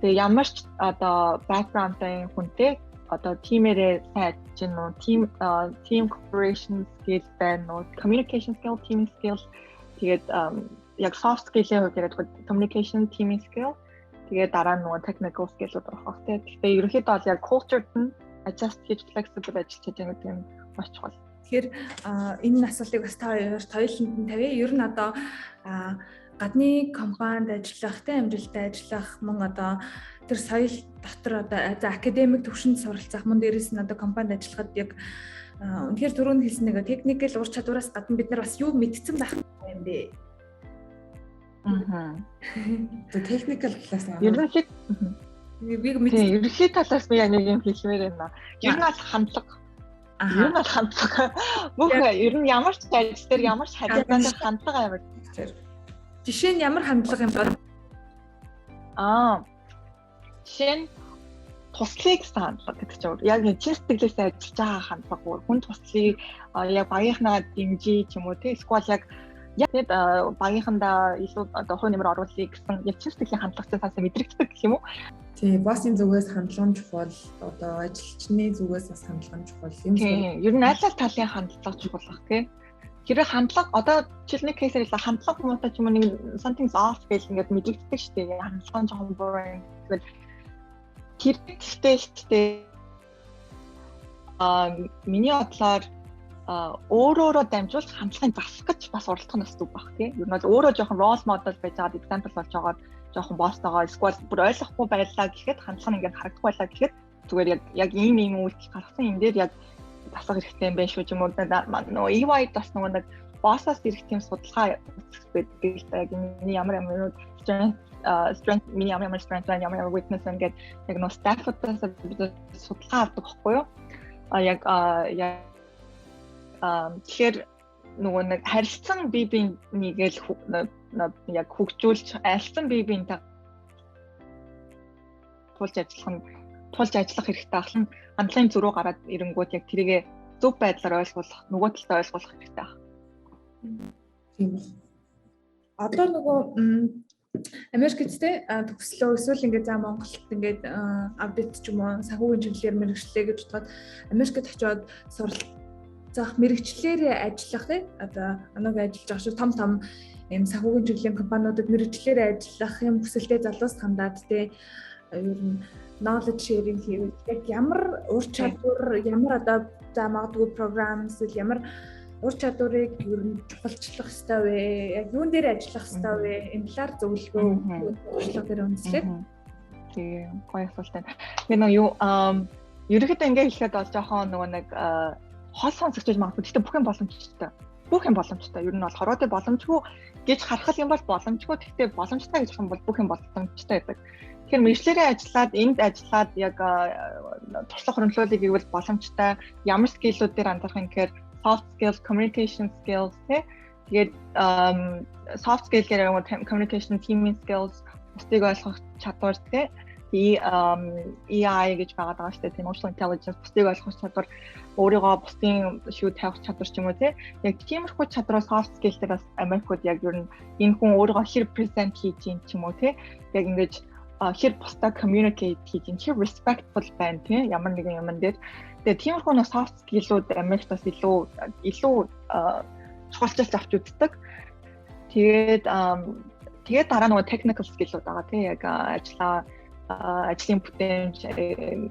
Тэгээ ямар ч одоо background-тай хүнтэй одоо тимээрээ сайн ажиллаж гин үү, team cooperation skill байна уу, communication skill, teaming skill тэгээд яг soft skill-ийн хувьд яриад communication, teaming skill тэгээд дараа нь нөгөө technical skill-ууд орох тий. Тэгэхээр ерөнхийдөө бол яг culture-т нь adjust хийж flexible ажиллаж байгаа гэдэг нь маш чухал. Тэгэхээр энэ асуултыг бас та хоёуланд нь тавья. Ер нь одоо гадны компанид ажиллах, амжилттай ажиллах мөн одоо тэр соёл дотор одоо академик төвшөнд суралцах мөн дээрээс нь одоо компанид ажиллахад яг үнэхээр түрүүнд хэлсэн нэг техникэл ур чадвараас гадна бид нар бас юу мэдсэн байх юм бэ? Тэ technical class ерөнхий талаас би яг нэг юм хэлмээр байна. Ер нь бол хандлага. Ер нь бол хандлага. Бүх ер нь ямар ч ажил дээр ямар ч харилцаанд хандлага амар. Жишээ нь ямар хандлага юм бэ? Жишээ нь туслахыг хандлага гэдэг чинь яг нэг чистгэлээс ажиллаж байгаа хандлага. Хүн туслахыг яг багийнхнаа дэмжиж ч юм уу тий эсвэл яг тэгээд багийнхандаа илүү одоо хувь нэмэр оруулахыг гэсэн яг чистгэлийн хандлагатай цаасаа мэдрэгддэг гэх юм уу? Тий, боссын зүгээс хандлага нь чухал, одоо ажилчны зүгээс бас хандлага нь чухал юм шиг. Ер нь аль талын хандлага чухал бах тий. Хэрэг хандлага одоо жишээлбэл кейсээр л хандлага муутай ч юм уу нэг something's off гэж ингээд мэдрэгддэг шүү дээ. Хандлага нь жоохон boring. Тэгвэл миний бодлоор өөрөөрөө дамжуулах хандлагыг засах гэж бас уралдах нь өсдөг баг тийм. Ер нь бол өөрөө жоохон role model байж байгаа example болж байгаа жоохон босстойгоо эсвэл бүр ойлгохгүй байлаа гэхэд хандлага нь ингээд харагдахгүй байлаа гэхэд зүгээр яг ийм үйлдэл гаргасан юм дээр яг тасах хэрэгтэй юм байна шүү ч юм уу. Нөгөө EY бас нөгөө нэг боссоос ирэх тийм судалгаа байдаг л да. Яг миний ямар strength миний ямар strength байна, ямар weakness байна гэдэг яг нөгөө staff-уудаас судалгаа авдаг байхгүй юу? Яг тэгэхээр нөгөө нэг харилцан бие бинийгээл яг хөгжүүлж альцсан бие биентэй тулж ажиллах хэрэгтэй ахлан хандлагын зөрүү гараад ирэнгүүт яг тэрийгэ зөв байдлаар ойлгуулах, нөгөө талтай ойлгуулах хэрэгтэй баг. Тийм ба. Одоо нөгөө Америктэй төгслөө эсвэл ингээд за Монголд ингээд аудит ч юм уу санхүүгийн чиглэлээр мэргэжлээ гэж бодоход Америкт очиод суралцах мэргэжлэр ажиллах тий одоо анаг ажиллаж байгаа шүү том ийм санхүүгийн чиглэлийн компаниудад мэргэжлэр ажиллах юм хүсэлтэй залуус хандаад тий ер нь knowledge sharing хийвэл яг ямар ур чадвар ямар одоо за магадгүй програм эсвэл ямар ур чадварыг ер нь чухалчлах хэрэгтэй вэ? Яг юун дээр ажиллах хэрэгтэй вэ? Энэ талаар зөвлөгөө өгөх дээр үндэслээд. Тийм, гоё асуулт байна. Би нөгөө юу ерөнхийдөө ингээ хэлэхэд бол жоохон нөгөө нэг хол сонсогч магадгүй гэхдээ бүх юм боломжтой. бүх юм боломжтой. Ер нь бол хороотой боломжгүй гэж харах юм бол боломжгүй. Гэхдээ боломжтой гэж хэлэх юм бол бүх юм боломжтой байдаг. Тэгэхээр мэргэжлэрээ ажиллаад, энд ажиллаад яг туршлага хөрөнгөлүүлэх гэвэл боломжтой. Ямар скиллүүд дээр анзаарах юм гэхээр soft skills, communication skills тэгээд soft skill гэдэг communication, teaming skills, бусдыг ойлгох чадвар EI гэж байгаа шүү дээ. Emotional intelligence, бусдыг ойлгох чадвар, өөрийгөө бусдын шүүд тавих чадвар ч юм уу яг тиймэрхүү чадвараа soft skill дээр бас Америкууд яг ер нь энэ хүн өөрийгөө хэр present хийж юм ч юм уу яг ингэж хэр бусдаа communicate хийж юм, хэр respectful байна ямар нэгэн юм дээр. Тэгээ тиймэрхүү нэг soft skill-үүд Америкт бас илүү чухалчилж авч үздэг. Тэгээд дараа нөгөө technical skill-үүд байгаа яг ажлын бүтээмж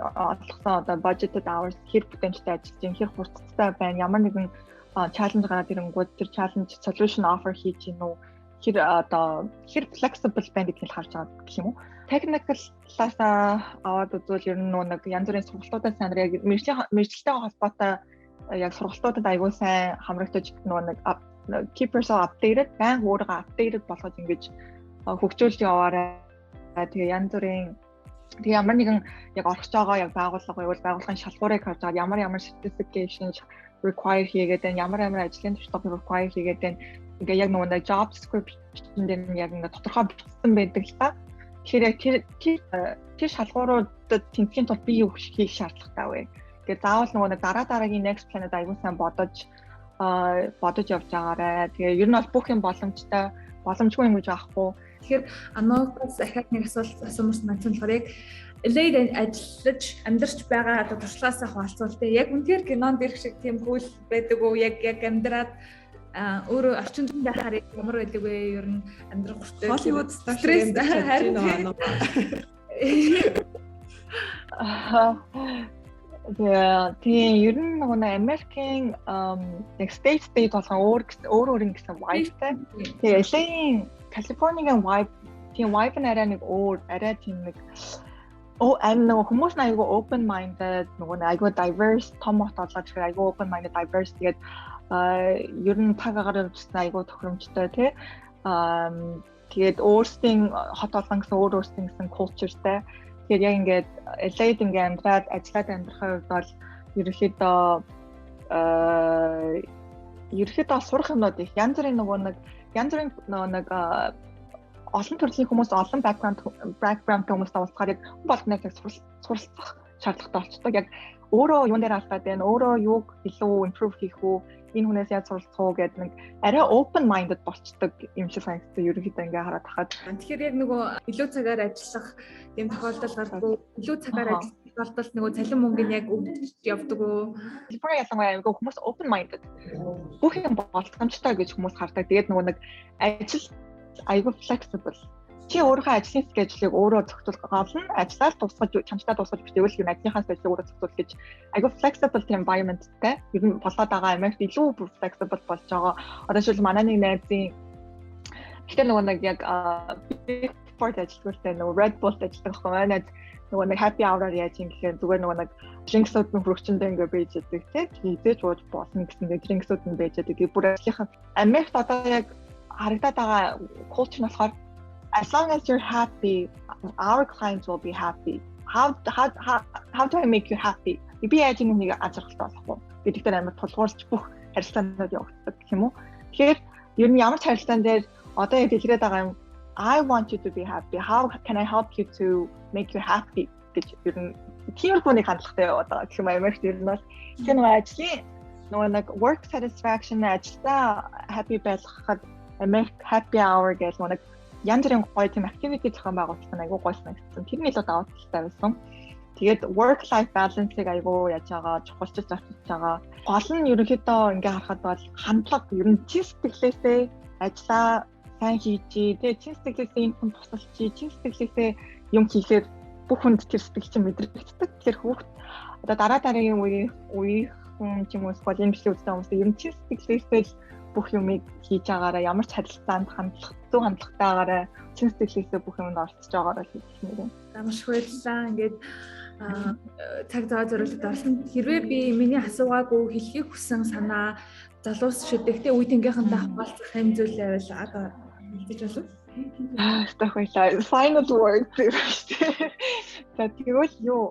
олгосон одоо budgeted hours хэр бүтээмжтэй ажиллаж юм, хэр хурцтай байна, ямар нэгэн challenge гараад ирэнгүүт тэр challenge solution offer хийж гин үү, хэр flexible байна гэдгийг харж байгаа гэх юм уу. Technical class-аа аваад үзвэл ер нь нэг янз бүрийн сургалтуудаас сайн яг мэргэжилтэйгээ холбоотой яг сургалтуудад аягүй сайн хамрагдаж нэг keep yourself updated, баян өөрийгөө updated болгож ингэж хөгжүүлж яваарай. Тэгээ янз бүрийн ямар нэгэн яг орох байгаа яг байгууллага байвал байгууллагын шалгуурыг харж байгаа ямар certification require хийгээд ямар ажлын туршлага require хийгээд ингээ яг нэг job description дээр яг нэг тодорхой бичсэн байдаг л та. Тэгэхээр тэр шалгууруудад тэнцхийн тулд би юу хийх шаардлагатай вэ? Тэгээ заавал нэг дараагийн next plan-д аягүй сайн бодож явж байгаарай. Тэгээ ер нь бол бүх юм боломжгүй юм гэж аахгүй. Тэгэхээр Анокоос дахиад нэг асуулт асуумсан болохоор яг LA-д ажиллаж амьдарч байгаа одоо туршлагаасаа хуваалцвал яг үнээр кинонд ирэх шиг тийм хөл байдаг уу? Яг амьдраад өөрөө орчин зүйн байхаар ямар байдаг вэ? Ер нь амьдрах хүртэл Hollywood стресс харин тийм ер нь нэг Америкийн яг state болгон өөр гэсэн vibe-тай. Тэгээ LA-ийн Калифорнигийн vibe тийм vibe нь арай нэг өөр, арай тийм нэг хүмүүс айгүй open minded, айгүй diverse, том хот олгож ихээр айгүй open minded, diverse тэгээд ер нь цаг агаар явуулсан айгүй тохиромжтой тэгээд өөрсдийн хот олгон гэсэн өөрсдийн гэсэн cultureтэй. Тэгээд яг ингээд LA-д ингээд амьдраад ажиллаад амьдрахын хувьд бол ерөөхдөө сурах юмнууд их янз бүрийн нэг олон төрлийн хүмүүс олон background хүмүүстэй уулзахаар яг болгоныг суралцах шаардлагатай болчихдог. Яг өөрөө юун дээр алдаад байна, өөрөө юуг илүү improve хийх үү, энэ хүнээс яаж суралцах уу гэдэг нэг арай open minded болчихдог юм шиг санагддаг ерөөхдөө ингээ хараад тахад. Тэгэхээр яг нөгөө илүү цагаар ажиллах юм тохиолдол гардаг. Илүү цагаар ажиллах тохиолдолд нөгөө цалин мөнгө нь яг өвдөж явдаг уу? Хэлбэрээ ялангуяа хүмүүс open minded. Бүх юм боломжтой гэж хүмүүс хардаг. Тэгээд нөгөө нэг ажил айгүй flexible. Чи өөрийнхөө ажлын schedule-ыг өөрөө зохицуулах гол нь ажиллаад чамтай дуусгаж битэвэл юм ажлынхаа schedule-ыг өөрөө зохицуулах гэж айгүй flexible environment-тэй ер нь болоод байгаа Америкт илүү flexible болж байгаа. Одоо жишээл манай нэг найзын гэхдээ нөгөө нэг яг Big Four ажиллагчтай нөгөө Red Bull ажилладаг хүмүүс найз нөгөө нэг happy hour-аар яаж юм гэхээр зүгээр нөгөө нэг drinks-ууд нь хөрөгчөндөө ингээ байж байгаа тийм хийдэж ууж болно гэсэн нэг drinks-ууд нь байж байгаа. Бүр ажлынхаа Америкт одоо яг харагдаад байгаа culture нь болохоор as long as you're happy, our clients will be happy. How do I make you happy? Би яаж нэг ажиглалтай болохгүй. Бидгээр амар тулгуурлаж бүх харилцаанууд явагддаг гэх юм уу? Тэгэхээр ер нь ямар ч харилцаан дээр одоо яг хэлээд байгаа юм I want you to be happy. How can I help you to make you happy гэж ер нь тиймэрхүү нэг хандлагатай яваад байгаа гэх юм Америкт ер нь бол тэр нэг ажлын нэг work satisfaction ажилдаа happy байхад American happy hour гэж нэг янз бүрийн гоё тийм activity зохион байгуулсан айгуу гоё санагдсан. Тэр нь илүү даваа талтай байсан. Тэгээд work life balance-ыг айгуу яаж байгаа, чухалчилж авчиж байгаа. Гол нь ерөнхийдөө ингээ харахад бол хандлага ер нь чин сэтгэлээсээ ажиллаа сайн хийж, тэгээд чин сэтгэлээсээ энэ хүн тусалчи, чин сэтгэлээсээ юм хийхээр бүх хүнд тэр сэтгэл чинь мэдрэгддэг. Тэгэхээр хүүхд одоо дараагийн үеийн хүн ч юм уу эсвэл энэ бишээ үздэг хүмүүс ер нь чин сэтгэлээсээ бүх юмыг хийж байгаараа ямар ч харилцаанд зөв хандлагатайгаараа чин сэтгэлээсээ бүх юмд орцож байгаараа хийж нэрээ. Маш их баярлалаа. Ингээд цаг зав зориулж орсон. Хэрвээ би миний асуугаагүй хэлхийг хүссэн санаа залуус шидэхтэй үе тэнгийнхэнтэй хамгаалцах юм зүйл байвал одоо хэлж болов. Стахайлаа. Final word гэвчтэй. За тэгвэл юу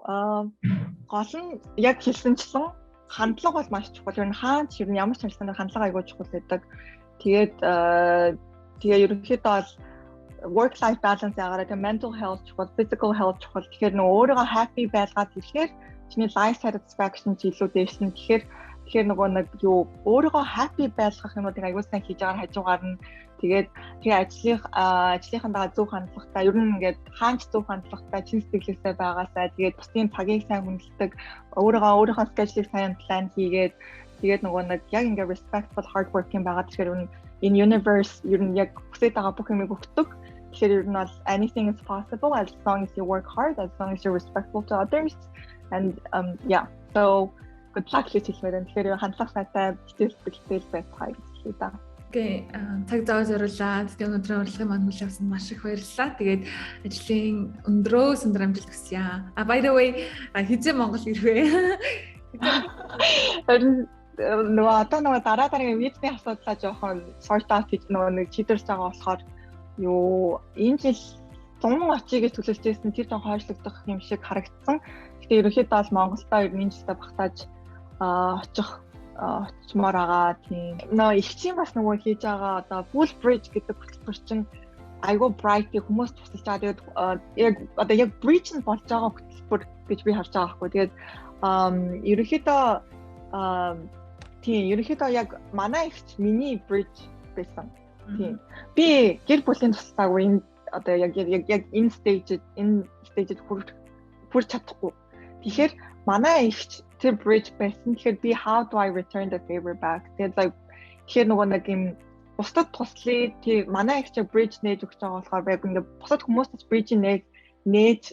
гол нь яг хэлсэнчлэн хандлага бол маш чухал. Ер нь хаач ер нь ямар ч хэлсэнд хандлага айгүй чухал байдаг. Тэгээд тэгээ ерөнхийдөө бол work life balance ягаараа тэг mental health чухал, physical health чухал. Тэгэхээр нөгөө өөрийгөө happy байлгаад ирэхээр чиний life satisfaction ч илүү дээшлэн. Тэгэхээр нөгөө нэг юу өөрийгөө happy байлгах юмнуудыг аягүй сайн хийж байгаа хажуугаар нь тэгээд ажлынхаа зөв хандлагатай ер нь ингээд хаанч зөв хандлагатай чин сэтгэлээсээ байгаасаа тэгээд бусдын цагийг сайн хүндэлдэг өөрийнхөө schedule-ийг сайн план хийгээд тэгээд нөгөө нэг яг ингээд respectful hard working байгаа тэгэхээр энэ universe ер нь яг хүсэж байгаа бүх юмыг өгдөг. Тэгэхээр ер нь бол anything is possible as long as you work hard, as long as you're respectful to others and so good luck гэж хэлмээр. Тэгэхээр хандлага сайтай сэтгэл байцгаая гэж хэлээ да. Окей, цаг зав зориулаад тэгээд өнөөдрийн урилгын маань хүлээн авсан маш их баярлалаа. Тэгээд ажлын өндрөө сундар амжилт хүсье. By the way, хизээ Монгол ирвэ. Нөгөө одоо нөгөө дараагийн визний асуудлаа жоохон sort out хийж нөгөө нэг чидэрч байгаа болохоор юу энэ жил 100 очиг гэж төлөвлөж байсан тэр жоохон хойшлогдох юм шиг харагдсан. Гэхдээ ерөнхийдөө бол Монголдоо ер нь энэ жилдээ багтааж очмоор байгаа тийм. Нөө их чинь бас нөгөө хийж байгаа одоо Full Bridge гэдэг хөтөлбөр чинь айгүй bright хүмүүс тусалж байгаа. Тэгээд яг bridge нь болж байгаа хөтөлбөр гэж би харж байгаа байхгүй. Тэгээд ерөнхийдөө яг манай ихч миний bridge байсан. Тийм. Би гэр бүлийн туслаагүй энэ одоо яг энэ stage-д хүрч чадахгүй. Тэгэхээр манай ихч тэр bridge байсан. Тэгэхээр би how do I return the favor back? Тэгэхээр нөгөө нэг юм бусдад туслая. Тий манай ихч bridge нээж өгч байгаа болохоор яг ингээд бусдад хүмүүст bridge нээж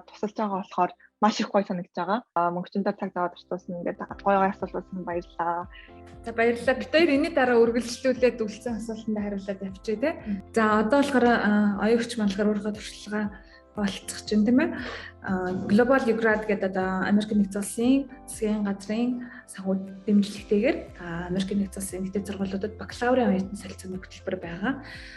тусалж байгаа болохоор маш их гоё санагдаж байгаа. Мөнгөчөндөө цаг зав зарцуулсан ингээд гоё асуулуулсан баярлалаа. За баярлалаа. Бид хоёр энэний дараа үргэлжлүүлээд үлдсэн асуултанд хариулаад авчие те. За одоо болохоор оюугч маань болохоор өөрийнхөө туршлагаа болцох чинь тийм ээ. Global Ugrad гэдэг одоо Америк нэгдсэн улсын засгийн газрын санхүү дэмжлэгтэйгээр Америк нэгдсэн улсын нийтэд сургуулиудад бакалаврын оюутны солилцооны хөтөлбөр байгаа.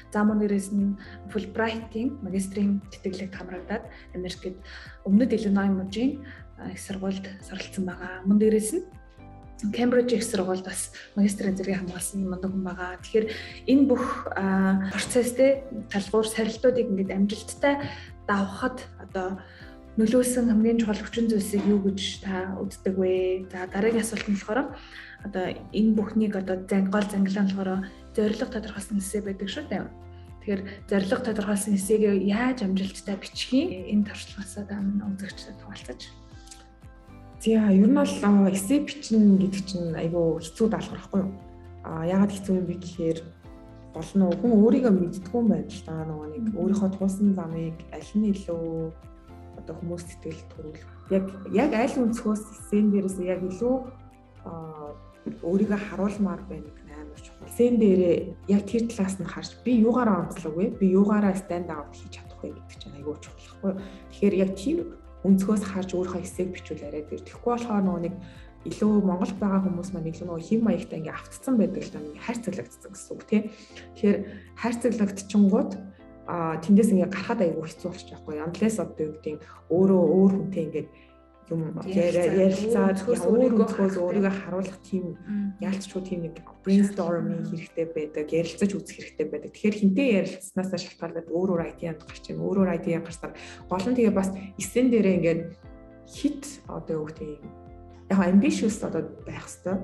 За мөн дээрээс нь Fulbright-ийн магистрийн тэтгэлэгт хамрагдаад Америкт Өмнөд Иллинойс мужийн их сургуульд суралцсан байгаа. Мөн дээрээс нь Cambridge их сургуульд бас магистрийн зэрэг хамгаалсан мундаг хүн байгаа. Тэгэхээр энэ бүх процесстэй талбар сарилтуудыг ингээд амжилттай давхад одоо нөлөөсөн хамгийн чухал хүчин зүйлсийг юу гэж та үздэг вэ? За дараагийн асуулт нь болохоор одоо энэ бүхнийг одоо гол зангилан болохоор зорилго тодорхойлсон хэсэг байдаг шүү дээ. Тэгэхээр зорилго тодорхойлсон хэсгийг яаж амжилттай бичих энэ туршлагаасаа та үзэгчтэй хуваалцаж. За ер нь бол эссе бичнэ гэдэг чинь айгүй хэцүү даалгавар байхгүй юу? Яагаад хэцүү юм бэ гэхээр гол нь хүн өөрийгөө мэддэггүй юм байна л да. Нөгөө нэг өөрийнхөө туусан замыг аль нь илүү одоо хүмүүс сэтгэлд төрүүлэх. Яг аль өнцгөөс эссен дээрээс яг илүү өөрийгөө харуулмаар байна гэх амар чухал. Эссен дээрээ яг тэр талаас нь харж би юугаараа онцлог вэ? Би юугаараа stand out хийж чадах вэ гэдэг чинь айгүй чухал байхгүй юу? Тэгэхээр яг тийм өнцгөөс харж өөрийнхөө эссег бичүүл арай дээр. Тэгэхгүй болохоор нөгөө нэг илүү Монголд байгаа хүмүүс маань илүү нөгөө хэм маягтай ингээ автцсан байдаг л да ингээ хайрцаглагдсан гэсэн үг тий. Тэгэхээр хайрцаглагдчихгууд тэндээс ингээ гарахад айгүй хэцүү болчих жоохгүй. Unless одоо юу гэдэг өөрөө өөр хүнтэй ингээ юм ярилцаад өөрийгөө харуулах тийм яалтчгүй тийм нэг brainstorming хэрэгтэй байдаг, ярилцаж үзэх хэрэгтэй байдаг. Тэгэхээр хинтээ ярилцсанаас шалтгаалаад өөр idea-нд гарч ийн, өөр idea гарсаар гол нь тэгээ бас эссен дээрээ ингээ хит одоо юу гэдэг яг ambitious одоо байх хэвээр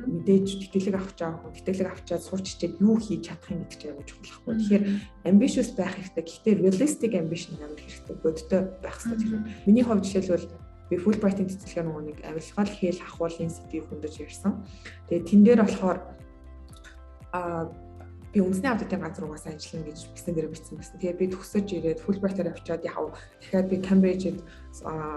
мэдээж тэтгэлэг авч байгаа хүн тэтгэлэг авчаад сурч хичээд юу хийж чадах юм гэдэг чинь аюул чухал байхгүй. Тэгэхээр ambitious байх хэрэгтэй. Гэхдээ realistic ambition амар хэрэгтэй. Бодтой байх хэрэгтэй. Миний хувьд жишээлбэл би Fulbright-ийн тэтгэлгээ нөгөө нэг авилгал хэл ахуулын сэдвийг хөндөж ярьсан. Тэгээд тэн дээр болохоор би үндэсний аудитын газар угаасаа ажиллана гэж бичсэн дээр бичсэн байсан. Тэгээд би төгсөж ирээд Fulbright-аар авчаад яав. Тэгэхээр би Cambridge-д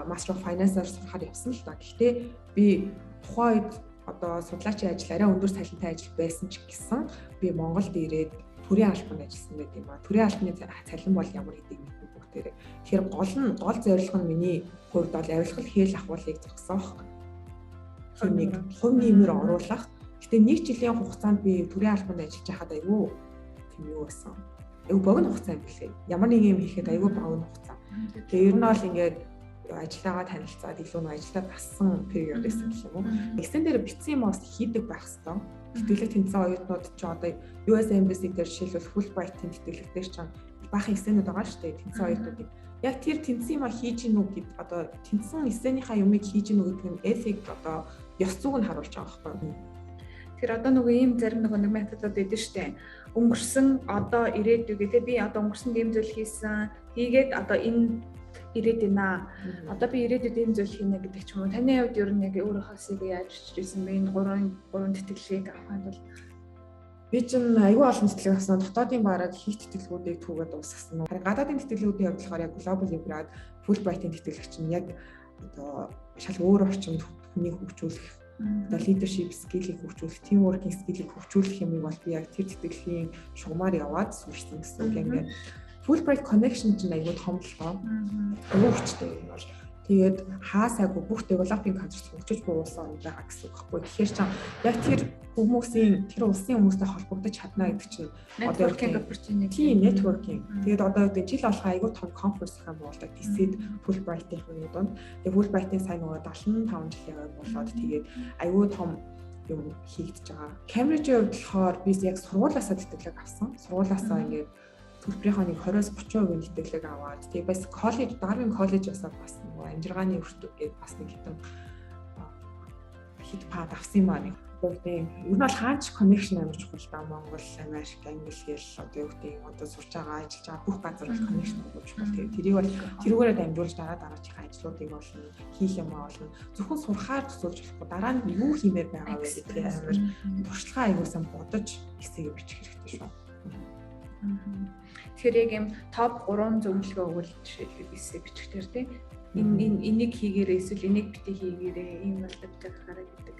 Master of Finance-аар сурахаар явсан л да. Гэхдээ би тухайн үед одоо судлаачийн ажил арай өндөр цалинтай ажил байсан ч гэсэн би Монголд ирээд төрийн албанд ажилласан байт юм аа. Төрийн албаны цалин бол ямар хэдийг мэдгүй дээр. Тэгэхээр гол зорилго нь миний хувьд бол авилгал хээл ахуулыг зогсоох. Нэг хувь нэмэр оруулах. Гэтэ нэг жилийн хугацаанд би төрийн албанд ажиллаж байхад айгүй тийм юу байсан. Айгүй богино хугацаа юм билээ. Ямар нэг юм хийхэд айгүй богино хугацаа. Тэгээ ер нь бол ингээд ажиллагаа танилцаад илүү нэг ажиллаад бассан период байсан гэх юм уу. Эсэн дээр бичсэн юм бас хийдэг байх хэвээр. Тэтгэлэг тэнцэн оюутнууд ч одоо US Embassy дээр жишээлбэл Fulbright-ийн тэтгэлэг дээр ч баахан эсэнүүд байгаа шүү дээ. Тэнцэн оюутнуудыг яг тэр тэнцэн юм хийж гинүү гэд одоо тэнцэн эсэнийхаа юмыг хийж гинүү гэдэг нь этик одоо ёс зүйг нь харуулж байгаа байхгүй. Тэр одоо нөгөө ийм зарим нэг методууд өгдөө штэ. Өнгөрсөн одоо ирээдүгээ те би одоо өнгөрсөн ийм зүйл хийсэн. Хийгээд одоо энэ ирээд байна. Одоо би ирээдүйд ийм зүйл хийнэ гэдэг ч юм уу. Таны хувьд ер нь яг өөрийнхөөсөө яаж бичижсэн бэ? Энэ гурван тэтгэлгийг авахад бол би чинь аюул олон тэтгэлэг авсан. Дотоодын бараг хийх тэтгэлгүүдийг түүгээд дуусгасан. Харин гадаадын тэтгэлгүүдийн хувьд болохоор яг Global Immigrant Fulbright-ийн тэтгэлэг чинь яг одоо шал өөр орчинд хүний хөгжүүлэх одоо leadership skill-ийг хөгжүүлэх, team working skill-ийг хөгжүүлэх юмыг бол би яг тэр тэтгэлгийн шугамаар яваад сурсан гэсэн үг. Ингээд Fulbright connection чинь аюул томлоо. Аюул хүчтэй юм бол. Тэгээд хаасаагүй бүх developing countries хөгжиж буй улс орнд байгаа гэсэн үг байхгүй. Тэгэхээр ч яг тэр хүмүүсийн тэр улсын хүмүүстэй холбогдож чадна гэдэг чинь networking opportunity, networking. Тэгээд одоо үүдээ жил болох аюул том conference хам болдог. TC Fulbright-ийн дунд. Тэгээд Fulbright-ийн сайн нөгөө 75 жилийн болоод тэгээд аюул том юм хийгдэж байгаа. Cambridge-ийн хувьд болохоор би яг сургуулиасаа тэтгэлэг авсан. Сургуулиасаа ингээд төлбөрийнхөө нэг 20-30% тэтгэлэг аваад тэгээ бас коллеж Darwin коллежоос бас нөгөө амжиргааны өртөг гээд бас нэг хит пад авсан юм аа нэг. Ер нь бол хаач connection амар чухал да. Монгол, Америк, Англи хэл одоо юу гэдэг одоо сурч байгаа, ажиллаж байгаа бүх газар бол connection বহুত чухал. Тэгээ тэрийг бол тэрүүгээрээ дамжуулж дараачихаа ажлуудыг болно, хийх юм болно. Зөвхөн сурахаар тусуулж болохгүй. Дараа нь юу хиймээр байгаа вэ гэдэг амар туршлагаа аягуулсан бодож эсэгээ бичих хэрэгтэй шүү. Тэгэхээр яг юм топ 3 зөвлөгөө өгвөл жишээлбэл эсээ бичихээр тийм энийг хийгээрээ эсвэл энийг битгий хийгээрээ ийм бол тавьчихаараа гэдэг.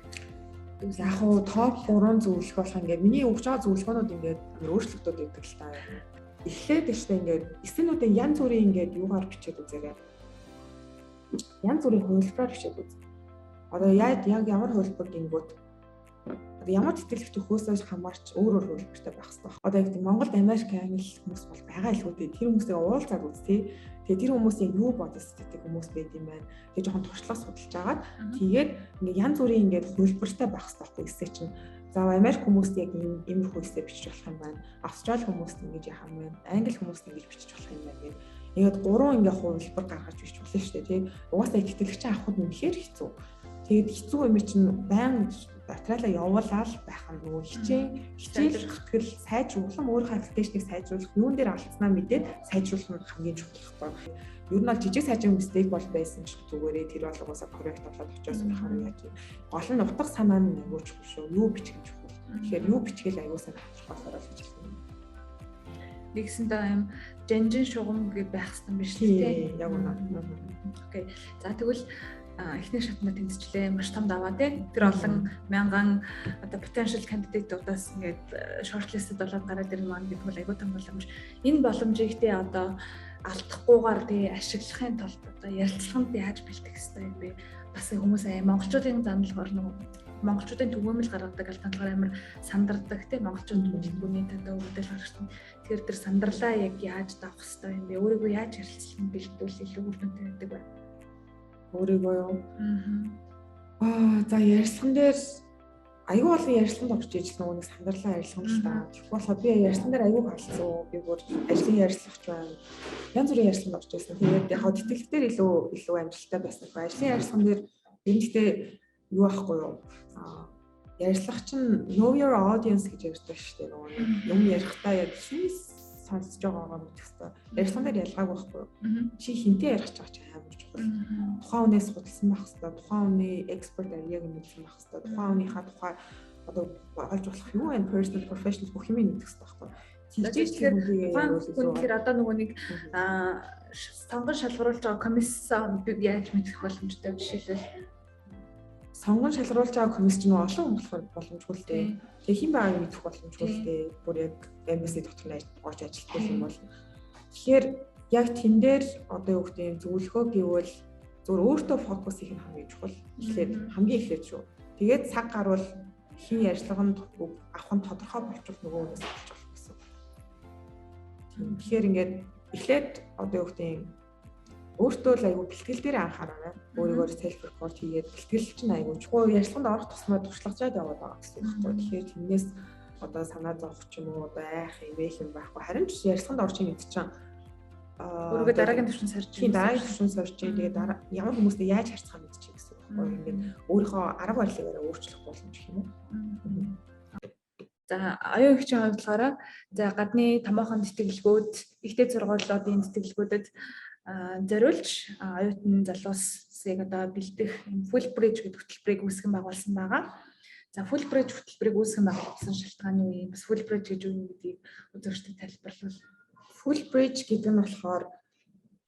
Яг хуу топ 3 зөвлөгөө болох ингээд миний өгч байгаа зөвлөгөөнүүд ингээд өөрчлөлтүүд өгдөг л таа. Эхлээд ихтэй ингээд эсэнүүдийн янз бүрийн ингээд юугаар бичээд үзээрэй. Янз бүрийн хувилбараар бичээд үз. Одоо яг ямар хувилбар гингүүт ямар тэтгэлэгч төхөөсөө хамаарч өөр хувилбартай байх хэрэгтэй. Одоо яг тийм Монголд Америк англи хүмүүс бол байгаа л үү. Тэр хүмүүсээ уулзаад үз тээ. Тэгээ тэр хүмүүсийн юу бодож сэтгэдэг хүмүүс байд юм байна. Тэгээ жоохон туршлага судалж агаад тэгээд ингээ янз бүрийн ингээ хувилбартай байх хэрэгтэй эсэ чинь. За Америк хүмүүст яг ийм хөөсөө бичиж болох юм байна. Австрали хүмүүст ингэж яах юм байна. Англи хүмүүст ингэж бичиж болох юм байна гэх. Ингээд гурван ингээ хувилбар гаргаж бичиж болно шүү дээ тий. Угаасаа тэтгэлэгч авахд үнэхээр хэцүү. Тэгээд хэцүү юм чинь баян материалаа явуулаад байх нь нөгөө хичээл хэтгэл сайжруулах, өөрийнхөө аппликейшнийг сайжруулах, юун дээр алдснаа мэдээд сайжруулах нь хамгийн чухал байхгүй. Ер нь бол жижиг сайжрын мистейк бол байсан ч зүгээрээ тэр бол угаасаа коррект болоод очиос унахаар яаж юм. Гол нь утга санаа нь аягүй чухал шүү. Юу бичих нь чухал. Тэгэхээр юу бичгээл аягуусаа тодорхойлохоор болж байна. Нэгсэндээ юм жанжин шугам гэж байх хэрэгтэй биш үү? Яг үнэ. Окей. За тэгвэл эхний шатнаа тэнцвчлээ маш том даваа тий. Тэр олон мянган одоо potential candidate-уудаас ингээд shortlisted болоод гараад ирнэ маань гэдэг бол айгүй том боломж. Энэ боломжийг тий одоо алдахгүйгээр тий ашиглахын тулд одоо ярилцлаганд яаж бэлтгэх хэрэгтэй юм бэ? Бас хүмүүс монголчуудын заналгаар нөгөө монголчуудын төгөөмөл гаргадаг альтангаар амар сандардаг тий монголчууд бүлгүүний тандаа өгдөл гаргасан. Тэгэхээр тэр сандарлаа яг яаж давах хэрэгтэй юм бэ? Өөрийгөө яаж ярилцлан бэлтүүл илүү хүлэнтэй байдаг вэ? Өөрийгөө юу? За ярьсан дээр аюу олон ярьсан орж иж нөгөө нэг сандарлаа ярьсан л та. Тэгэхгүй болохоор би ярьсан дээр аюу халцсан. Би бүр ажлын ярилцлагч байна. Янз бүрийн ярьсан орж ирсэн. Тэгээд яг тэтгэлгээр илүү амжилттай байсан. Ажлын ярьсан дээр эмэгтэй юу ахгүй юу? Ярьцлагч нь know your audience гэж ярьдаг шүү дээ. Нөгөө юм ярихдаа яг сонсож байгаагаа мэдэх хэрэгтэй. Ярьсан дээр ялгаагүй байхгүй юу? Чи хинтээ ярих гэж байгаа чи амар чухал. Тухайн хүнээс судалсан байх хэрэгтэй. Тухайн хүний expert area-г мэдсэн байх хэрэгтэй. Тухайн хүнийхээ тухай одоо олж болох юу вэ? Personal, professional бүх юм мэдэх хэрэгтэй байхгүй юу? Тэгэхээр одоо нөгөө нэг сонгон шалгаруулж байгаа комиссаа яаж мэдэх боломжтой жишээлбэл сонгон шалгаруулж байгаа комисс нь олон хүн болох боломжгүй л дээ. Тэгээ хэн байгааг мэдэх боломжгүй л дээ. Бүр яг эмбэси дотор нь орж ажиллах юм бол тэгэхээр яг тэн дээр одоо юу гэдэг нь зөвлөгөө гэвэл зөвхөн өөртөө фокус хийх нь хамгийн чухал. Эхлээд хамгийн эхлээд шүү. Тэгээд цаг гарвал хин ярьцлаганд авах нь тодорхой болчих нөгөө хүнээс авч болох гэсэн. Тэгэхээр ингээд эхлээд одоо юу гэдэг нь өөртөө л айгүй бэлтгэл дээр анхаараа. Өөрийгөө self report хийгээд бэлтгэл чинь айгүй чухал. Ярьцлаганд орох тусмаа туршлагажаад яваад байгаа гэсэн үг байхгүй. Тэгэхээр тэрнээс одоо санаа зовох ч юм уу одоо айх юм байхгүй. Харин ч ярьцлаганд орж ийн гэдэг чинь өөрийгөө дараагийн төвшин сорж чинь дараагийн төвшин сорж чинь тэгээд ямар хүмүүстэй яаж харьцах юм гэж гэсэн үг байхгүй. Ингээд өөрийнхөө арга барилыг өөрчлөх боломж гэх юм уу. За аюу ихчийн хувьд болохоор за гадны томоохон тэтгэлгүүд ихтэй сургуулиудын тэтгэлгүүдэд зориулж оюутан залуусыг одоо бэлдэх full bridge гэдэг хөтөлбөрийг үүсгэн байгуулсан байгаа. За full bridge хөтөлбөрийг үүсгэн байгуулсан шалтгааны үе бас full bridge гэж юу юм гэдгийг үзэгчдэд тайлбарлавал. Full bridge гэдэг нь болохоор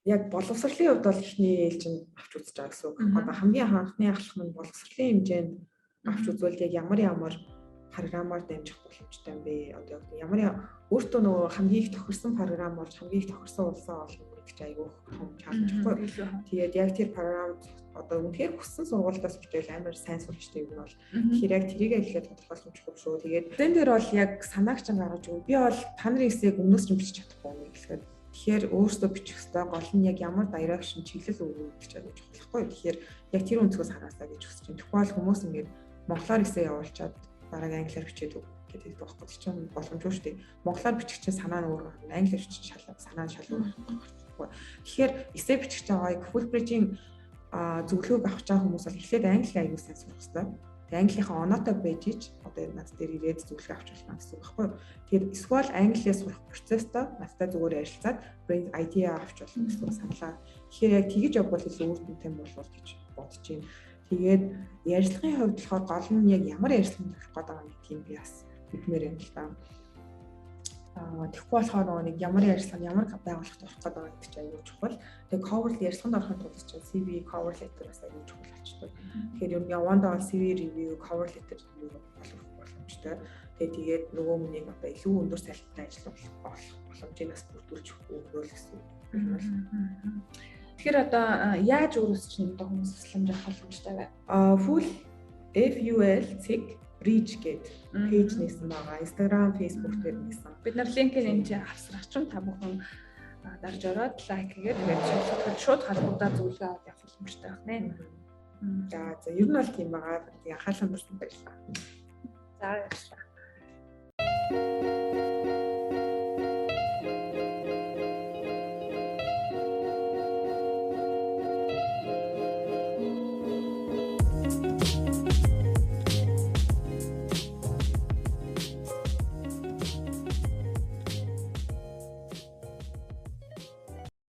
яг боловсролын хувьд бол ихний ээлжинд авч үзэж байгаа гэсэн үг. Одоо хамгийн анхны ахлах нь боловсролын хэмжээнд авч үзвэл яг ямар програмаар дамжих боломжтой юм бэ? Одоо ямар өөртөө нөгөө хамгийн их тохирсон програм болж хамгийн их тохирсон улсаа олно гэдэг чинь айгүй том чаленжгүй. Тэгээд яг тэр програмд одоо үнэхээр хүссэн сургуультаас бичвэл амар сайн сурчтай юм бол тэгэхээр яг тэрийг эхлээд тодорхойлох шүү. Тэгээд тэн дээр бол яг санаагч гаргаж өгөө. Би бол та нарын эсэйг өмнөөс нь бичиж чадахгүй юм гэхэд тэгэхээр өөртөө бичих хэрэгтэй гол нь яг ямар direction чиглэл өгөх гэж айгүй чухалхгүй. Тэгэхээр яг тэр өнцгөөс хараасаа гэж хүсэж байна. Тэгвэл хүмүүс ингээд монголоор эсээ явуулчаад дараагийн англиар бичээд үг гэдэг байхгүй чинь боломжгүй шүү дээ. Монголоор бичих чинь санаа нь өөр байна. Англиар бичих чинь санаа нь шал өөр байна. Тэгэхээр эсээ бичих чинь байгааг full bridge-ийн зөвлөгөөг авч байгаа хүмүүс бол эхлээд англи аягүй сайн сурах хэрэгтэй. Тэгээ английнхаа оноотой байж ич одоо над дээр ирээд зөвлөгөө авч болно гэсэн үг байхгүй юу. Тэгэхээр эсвэл англиар сурах процесстой надтай зүгээр ярилцаад brain idea авч болно гэсэн саналаа. Тэгэхээр яг тэгж явбал илүү үр дүнтэй болов гэж бодож байна. Тэгээд ярилцлагын хувьд болохоор гол нь яг ямар ярилцлаганд орох гэдэг нь гэдгийг би бас мэдмээр юм л та. Тэгэхгүй болохоор нэг ямар ярилцлага ямар байгууллагад орох гэдэг нь ч аюул чухал. Тэгээд cover ярилцлаганд орохын тулд чинь CV cover letter бас аюул чухал болчихдог. Тэгэхээр юм явандаа бол CV review cover letter болох боломжтой. Тэгээд нөгөө хүнийг одоо илүү өндөр салттай ажиллах боломжийг бас бүрдүүлж өгөх гэсэн юм. Тэгэхээр одоо яаж өөрөөс чинь одоо хүмүүс тусламж авах боломжтой вэ? Full FUL bridge гэдэг пэйж нээсэн байгаа. Instagram, Facebook дээр нээсэн. Бид нар линкийг энэ чинь хавсрах чинь та бүхэн дарж ороод лайк хийгээд тэгээд шууд халбуудаа зөвлөгөө аваад явах боломжтой байна. За ер нь бол тийм байгаа. Анхаалсан байна. За баярлалаа.